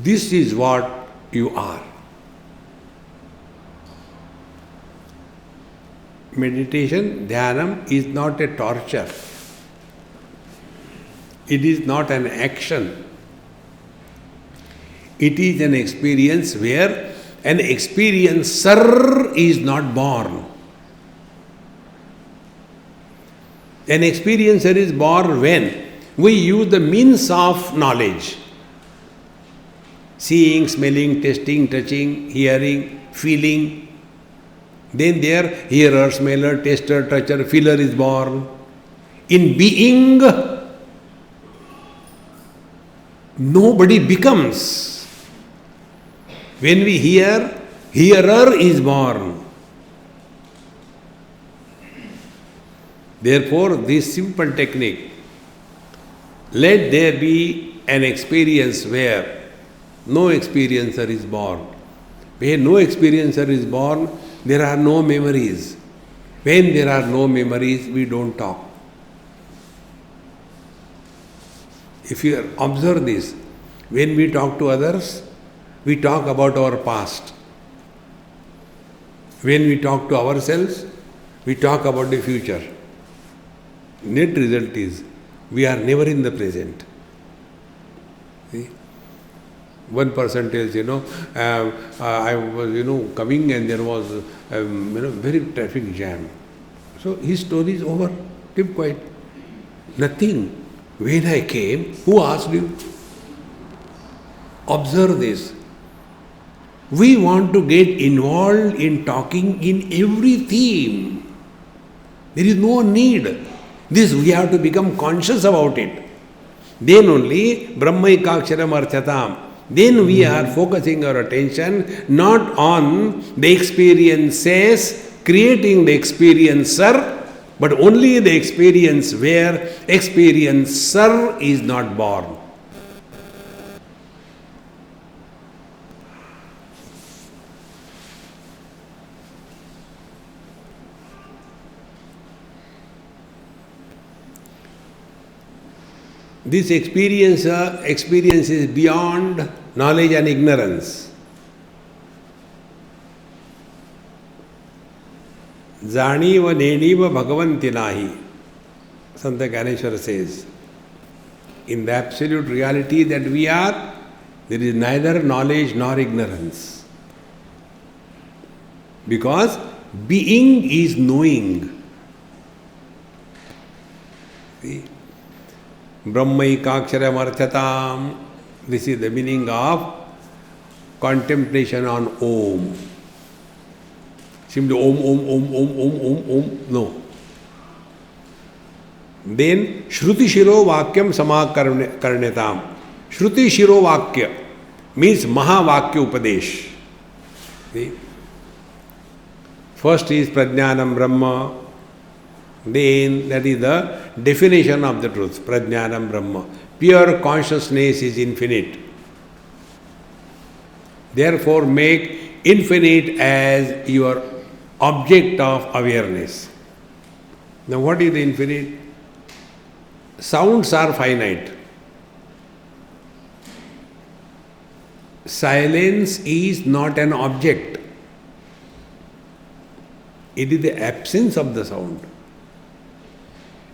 [SPEAKER 2] This is what you are. Meditation, dhyanam is not a torture. It is not an action. It is an experience where an experiencer is not born. An experiencer is born when we use the means of knowledge. Seeing, smelling, tasting, touching, hearing, feeling. Then there, hearer, smeller, taster, toucher, feeler is born. In being, nobody becomes. When we hear, hearer is born. Therefore, this simple technique, let there be an experience where no experiencer is born. When no experiencer is born, there are no memories. When there are no memories, we don't talk. If you observe this, when we talk to others, we talk about our past. When we talk to ourselves, we talk about the future. Net result is, we are never in the present. See? One person tells, I was, coming and there was, very traffic jam. So his story is over. Keep quiet. Nothing. When I came, who asked you? Observe this. We want to get involved in talking in every theme. There is no need. This we have to become conscious about it. Then only Brahmaikaksharam arthatam. then we are focusing our attention not on the experiences creating the experiencer, but only the experience where experiencer is not born. This experience is beyond knowledge and ignorance. Janiva neniva bhagavanti nahi, Santa Ganeshwara says. In the absolute reality that we are, there is neither knowledge nor ignorance. Because being is knowing. See? Brahmaikakshara marthatam. This is the meaning of contemplation on Om. Simply Om. No. Then Shruti Shiro Vakyam Samakarnetam. Shruti Shiro Vakya means Mahavakya Upadesh. See? First is Prajnanam Brahma. Then that is the definition of the truth, Prajnanam Brahma. Pure consciousness is infinite. Therefore make infinite as your object of awareness. Now what is the infinite? Sounds are finite. Silence is not an object. It is the absence of the sound.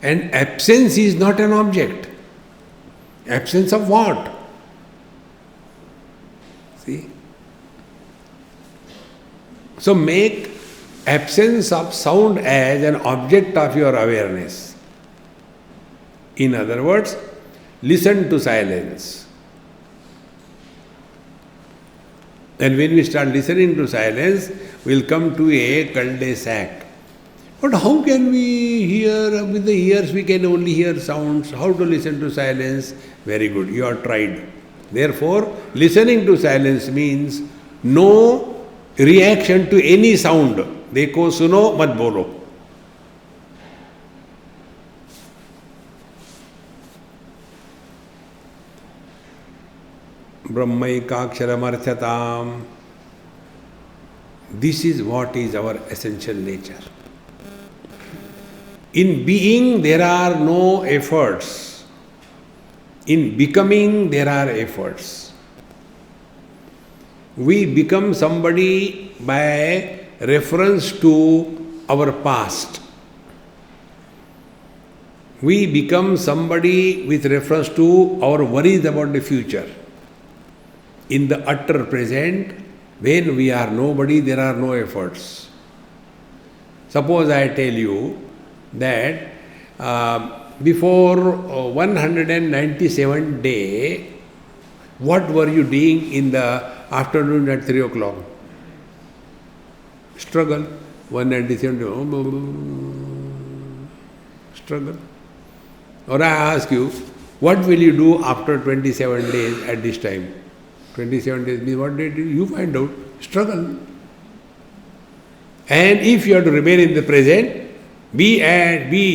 [SPEAKER 2] And absence is not an object. Absence of what? See? So make absence of sound as an object of your awareness. In other words, listen to silence. And when we start listening to silence, we'll come to a cul-de-sac. But how can we hear, with the ears we can only hear sounds, how to listen to silence? Very good, you are tried. Therefore, listening to silence means no reaction to any sound. Dekho suno mat bolo. Brahmaikakshara marthatam. This is what is our essential nature. In being, there are no efforts. In becoming, there are efforts. We become somebody by reference to our past. We become somebody with reference to our worries about the future. In the utter present, when we are nobody, there are no efforts. Suppose I tell you that before 197 day, what were you doing in the afternoon at 3 o'clock? Struggle. 197 day, struggle. Or I ask you, what will you do after 27 days at this time? 27 days means what did you find out? Struggle. And if you have to remain in the present, be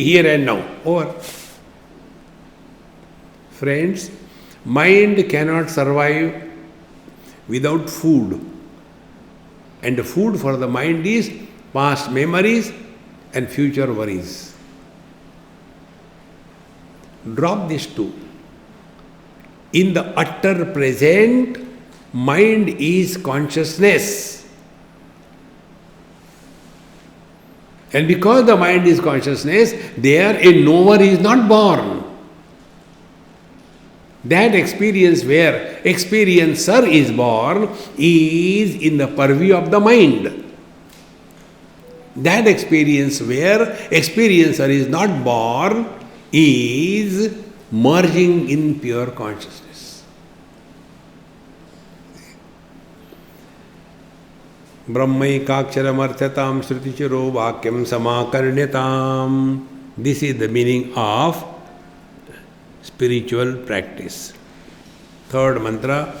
[SPEAKER 2] here and now. Over. Friends, mind cannot survive without food. And the food for the mind is past memories and future worries. Drop these two. In the utter present, mind is consciousness. And because the mind is consciousness, there a knower is not born. That experience where experiencer is born is in the purview of the mind. That experience where experiencer is not born is merging in pure consciousness. Brahmaikakshara marthatam shrutichiro vakyam samakarnyatam. This is the meaning of spiritual practice. Third mantra,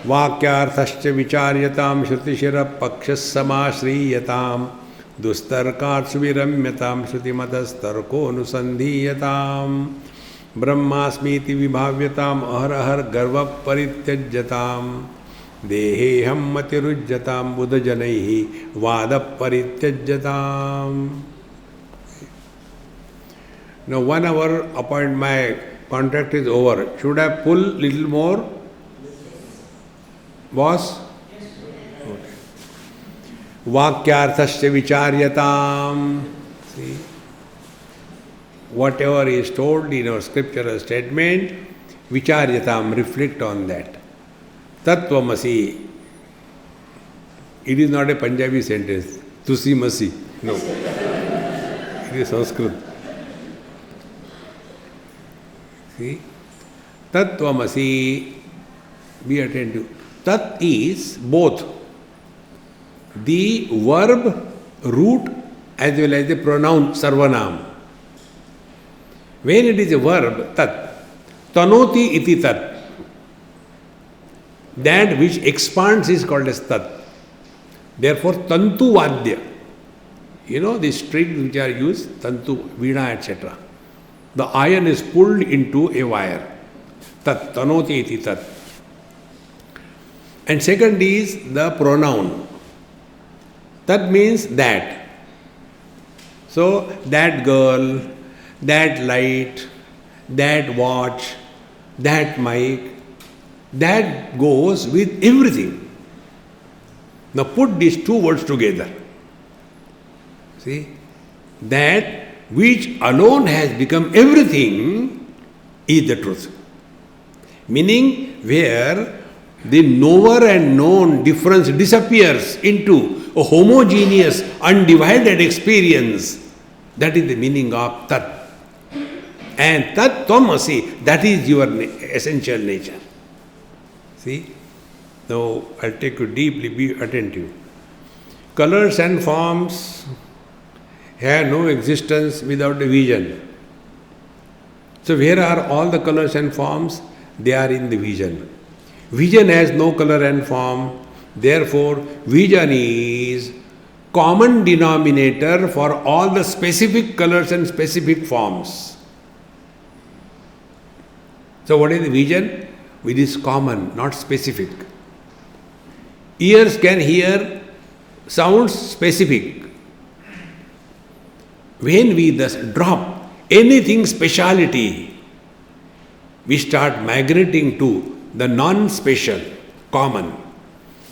[SPEAKER 2] वाक्यार्थश्च विचार्यतां श्रुतिशिरः पक्षस्समाश्रीयतां दुस्तर्कात् सुविरम्यतां श्रुतिमतस्तर्कोऽनुसन्धीयतां ब्रह्मास्मीति विभाव्यताम् अहरहर गर्वपरित्यज्यतां देहेऽहं मतिरुज्यतां बुधजनैः वादपरित्यज्यताम्. Now 1 hour upon my contract is over. Should I pull little more? Boss? Vakyarthasya vicharyatam. See? Whatever is told in our scriptural statement, vicharyatam, reflect on that. Tattvamasi. It is not a Punjabi sentence. Tusi masi. No. It is Sanskrit. See? Tattvamasi. Be attentive. Tat is both the verb root as well as the pronoun sarvanam. When it is a verb, tat, tanoti iti tat. That which expands is called as tat. Therefore, tantu vadya. You know the strings which are used, tantu, veena, etc. The iron is pulled into a wire. Tat, tanoti iti tat. And second is the pronoun. That means that. So, that girl, that light, that watch, that mic, that goes with everything. Now put these two words together. See? That which alone has become everything is the truth. Meaning where the knower and known difference disappears into a homogeneous, undivided experience. That is the meaning of Tat. And Tat Tvamasi, that is your essential nature. See? Now I'll take you deeply, be attentive. Colors and forms have no existence without a vision. So where are all the colors and forms? They are in the vision. Vision has no color and form. Therefore, vision is common denominator for all the specific colors and specific forms. So what is the vision? It is common, not specific. Ears can hear sounds specific. When we thus drop anything speciality, we start migrating to the non-special, common.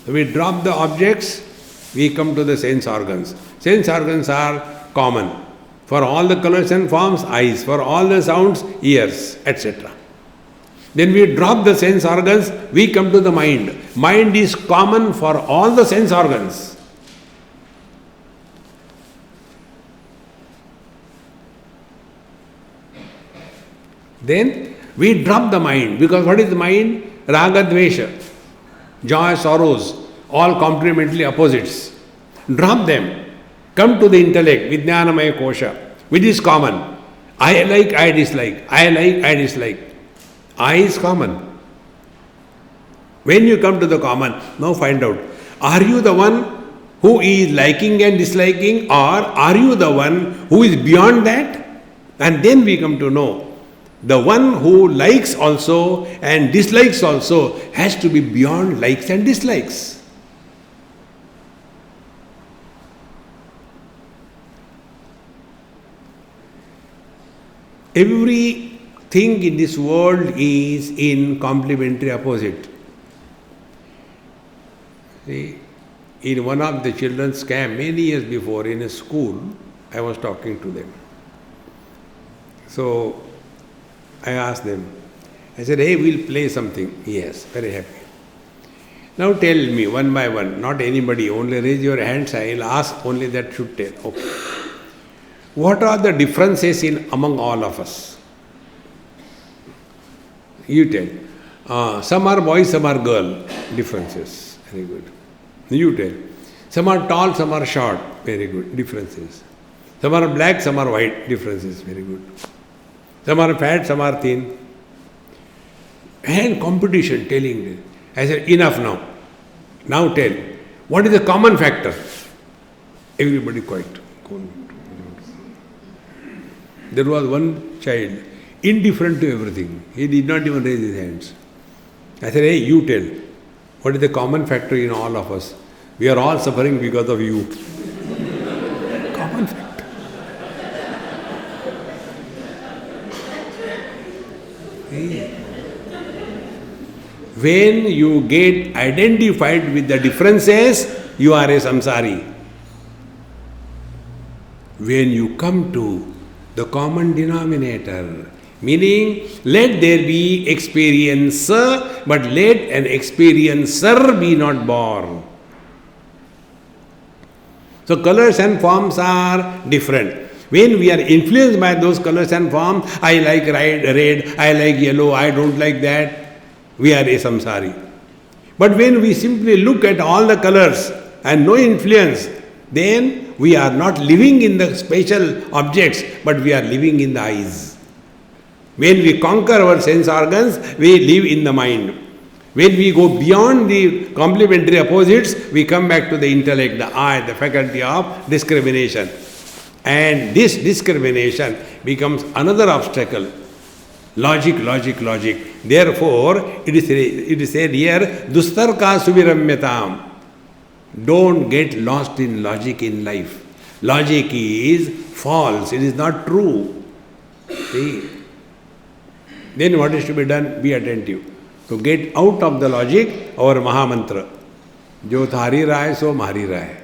[SPEAKER 2] So we drop the objects, we come to the sense organs. Sense organs are common. For all the colors and forms, eyes. For all the sounds, ears, etc. Then we drop the sense organs, we come to the mind. Mind is common for all the sense organs. Then we drop the mind, because what is the mind? Raga, dvesha, joy, sorrows, all complementary opposites. Drop them. Come to the intellect, Vijnanamaya kosha, which is common. I like, I dislike. I like, I dislike. I is common. When you come to the common, now find out, are you the one who is liking and disliking, or are you the one who is beyond that? And then we come to know, the one who likes also and dislikes also has to be beyond likes and dislikes. Everything in this world is in complementary opposite. See, in one of the children's camp many years before in a school, I was talking to them. So I asked them, I said, hey, we'll play something. Yes, very happy. Now tell me one by one, not anybody, only raise your hands, I will ask only that should tell. Okay. What are the differences among all of us? You tell. Some are boys, some are girl. Differences. Very good. You tell. Some are tall, some are short. Very good. Differences. Some are black, some are white. Differences. Very good. Some are fat, some are thin. And competition, telling them. I said, enough now. Now tell, what is the common factor? Everybody quiet. There was one child, indifferent to everything. He did not even raise his hands. I said, hey, you tell, what is the common factor in all of us? We are all suffering because of you. Common factor. When you get identified with the differences, you are a samsari. When you come to the common denominator, meaning let there be experiencer, but let an experiencer be not born. So colors and forms are different. When we are influenced by those colors and forms, I like red, I like yellow, I don't like that, we are a samsari. But when we simply look at all the colors and no influence, then we are not living in the spatial objects, but we are living in the eyes. When we conquer our sense organs, we live in the mind. When we go beyond the complementary opposites, we come back to the intellect, the eye, the faculty of discrimination. And this discrimination becomes another obstacle. Logic. Therefore, it is said here, Dustarka Suviramyatam. Don't get lost in logic in life. Logic is false, it is not true. See? Then what is to be done? Be attentive. To get out of the logic, our Mahamantra. Jo thari rahe, so mahari rahe.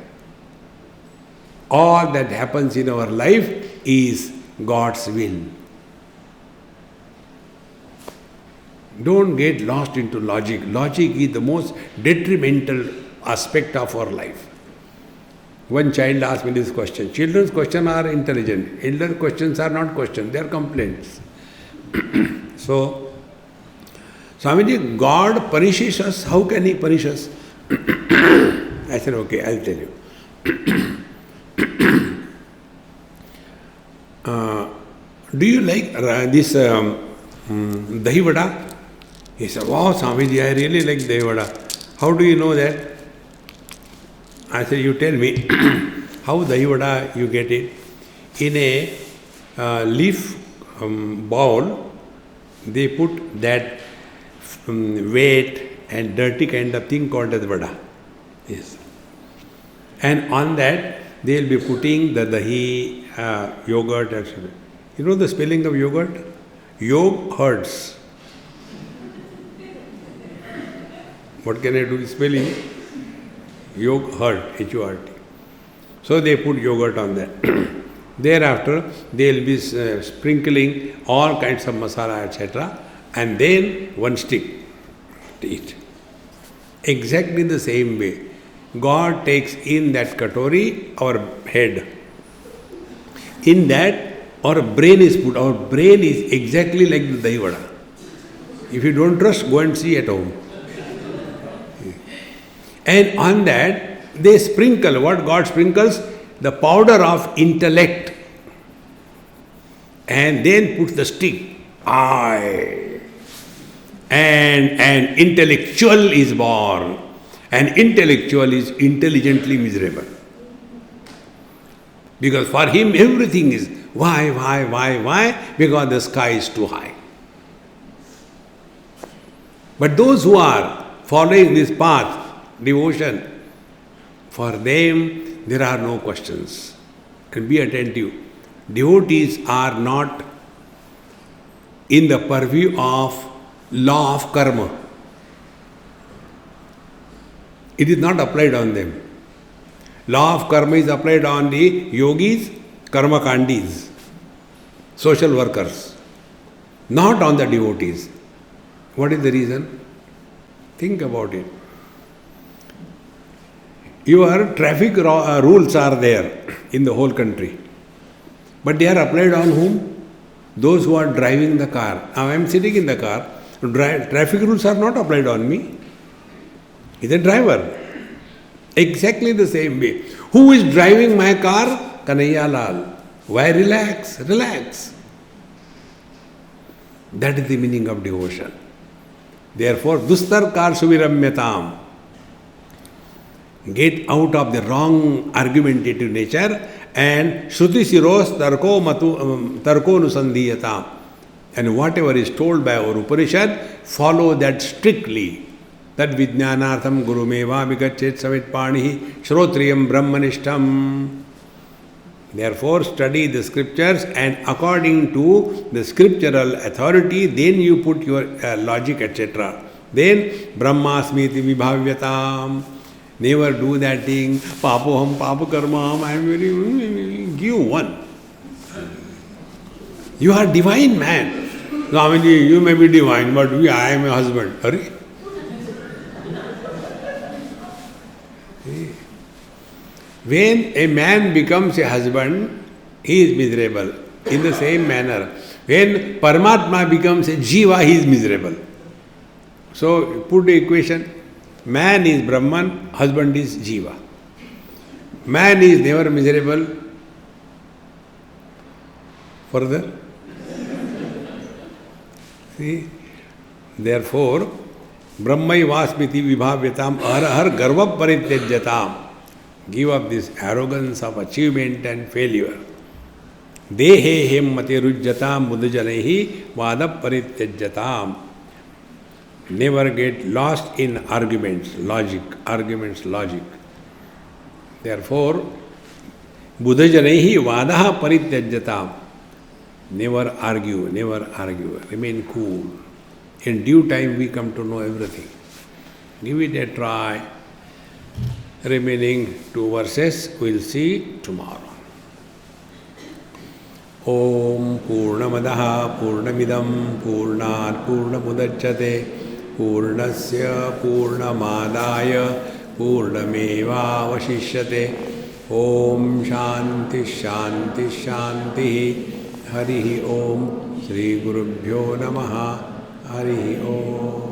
[SPEAKER 2] All that happens in our life is God's will. Don't get lost into logic. Logic is the most detrimental aspect of our life. One child asked me this question. Children's questions are intelligent. Elder questions are not questions, they are complaints. So, Swamiji, God punishes us. How can He punish us? I said, okay, I'll tell you. Do you like this dahi vada? He said, wow, Swamiji, I really like dahi vada. How do you know that? I said, you tell me, how dahi vada you get it? In a leaf bowl, they put that wet and dirty kind of thing called as vada. Yes. And on that, they will be putting the dahi, yogurt, etc. You know the spelling of yogurt? Yog hurts. What can I do with spelling? Yog hurt, H-U-R-T. So they put yogurt on that. Thereafter, they will be sprinkling all kinds of masala, etc. And then one stick to eat. Exactly the same way. God takes in that katori, our head. In that, our brain is put. Our brain is exactly like the dahi vada. If you don't trust, go and see at home. And on that, they sprinkle, what God sprinkles? The powder of intellect. And then puts the stick. I. And an intellectual is born. An intellectual is intelligently miserable. Because for him everything is why? Because the sky is too high. But those who are following this path, devotion, for them there are no questions. And be attentive. Devotees are not in the purview of law of karma. It is not applied on them. Law of karma is applied on the yogis, karma kandis, social workers, not on the devotees. What is the reason? Think about it. Your traffic rules are there in the whole country. But they are applied on whom? Those who are driving the car. Now I am sitting in the car. Traffic rules are not applied on me. He's a driver. Exactly the same way. Who is driving my car? Kanhaiya Lal. Why relax? Relax. That is the meaning of devotion. Therefore, dustarkar suviramyatam. Get out of the wrong argumentative nature and shruti siros tarko nusandhiyatam. And whatever is told by our Upanishad, follow that strictly. Tad vijnanartham gurumeva vigachet savit panihi shrotriyam brahmanishtam. Therefore, study the scriptures and according to the scriptural authority, then you put your logic, etc. Then brahmasmiti vibhavyatam. Never do that thing, papoham, papakarmam, I am very... Give one. You are divine man. Swamiji, you may be divine, but I am a husband. Hurry. When a man becomes a husband, he is miserable. In the same manner, when Paramatma becomes a jiva, he is miserable. So, put the equation. Man is Brahman, husband is jiva. Man is never miserable. Further? See? Therefore, Brahmai Vasmiti Vibhavyatam Arahar Garva Parityajatam. Give up this arrogance of achievement and failure. Dehe hemmati rujjatam buddhajanehi vada parityajatam. Never get lost in arguments, logic. Therefore, buddhajanehi vadaha parityajatam. Never argue. Remain cool. In due time we come to know everything. Give it a try. Remaining 2 verses we will see tomorrow. Om Purnamadaha Purnamidam Purnat Purnamudachyate Purnasya Purnamadaya Purnameva Vashishyate. Om Shanti Shanti Shanti. Harihi Om. Shri Gurubhyo Namaha. Harihi Om.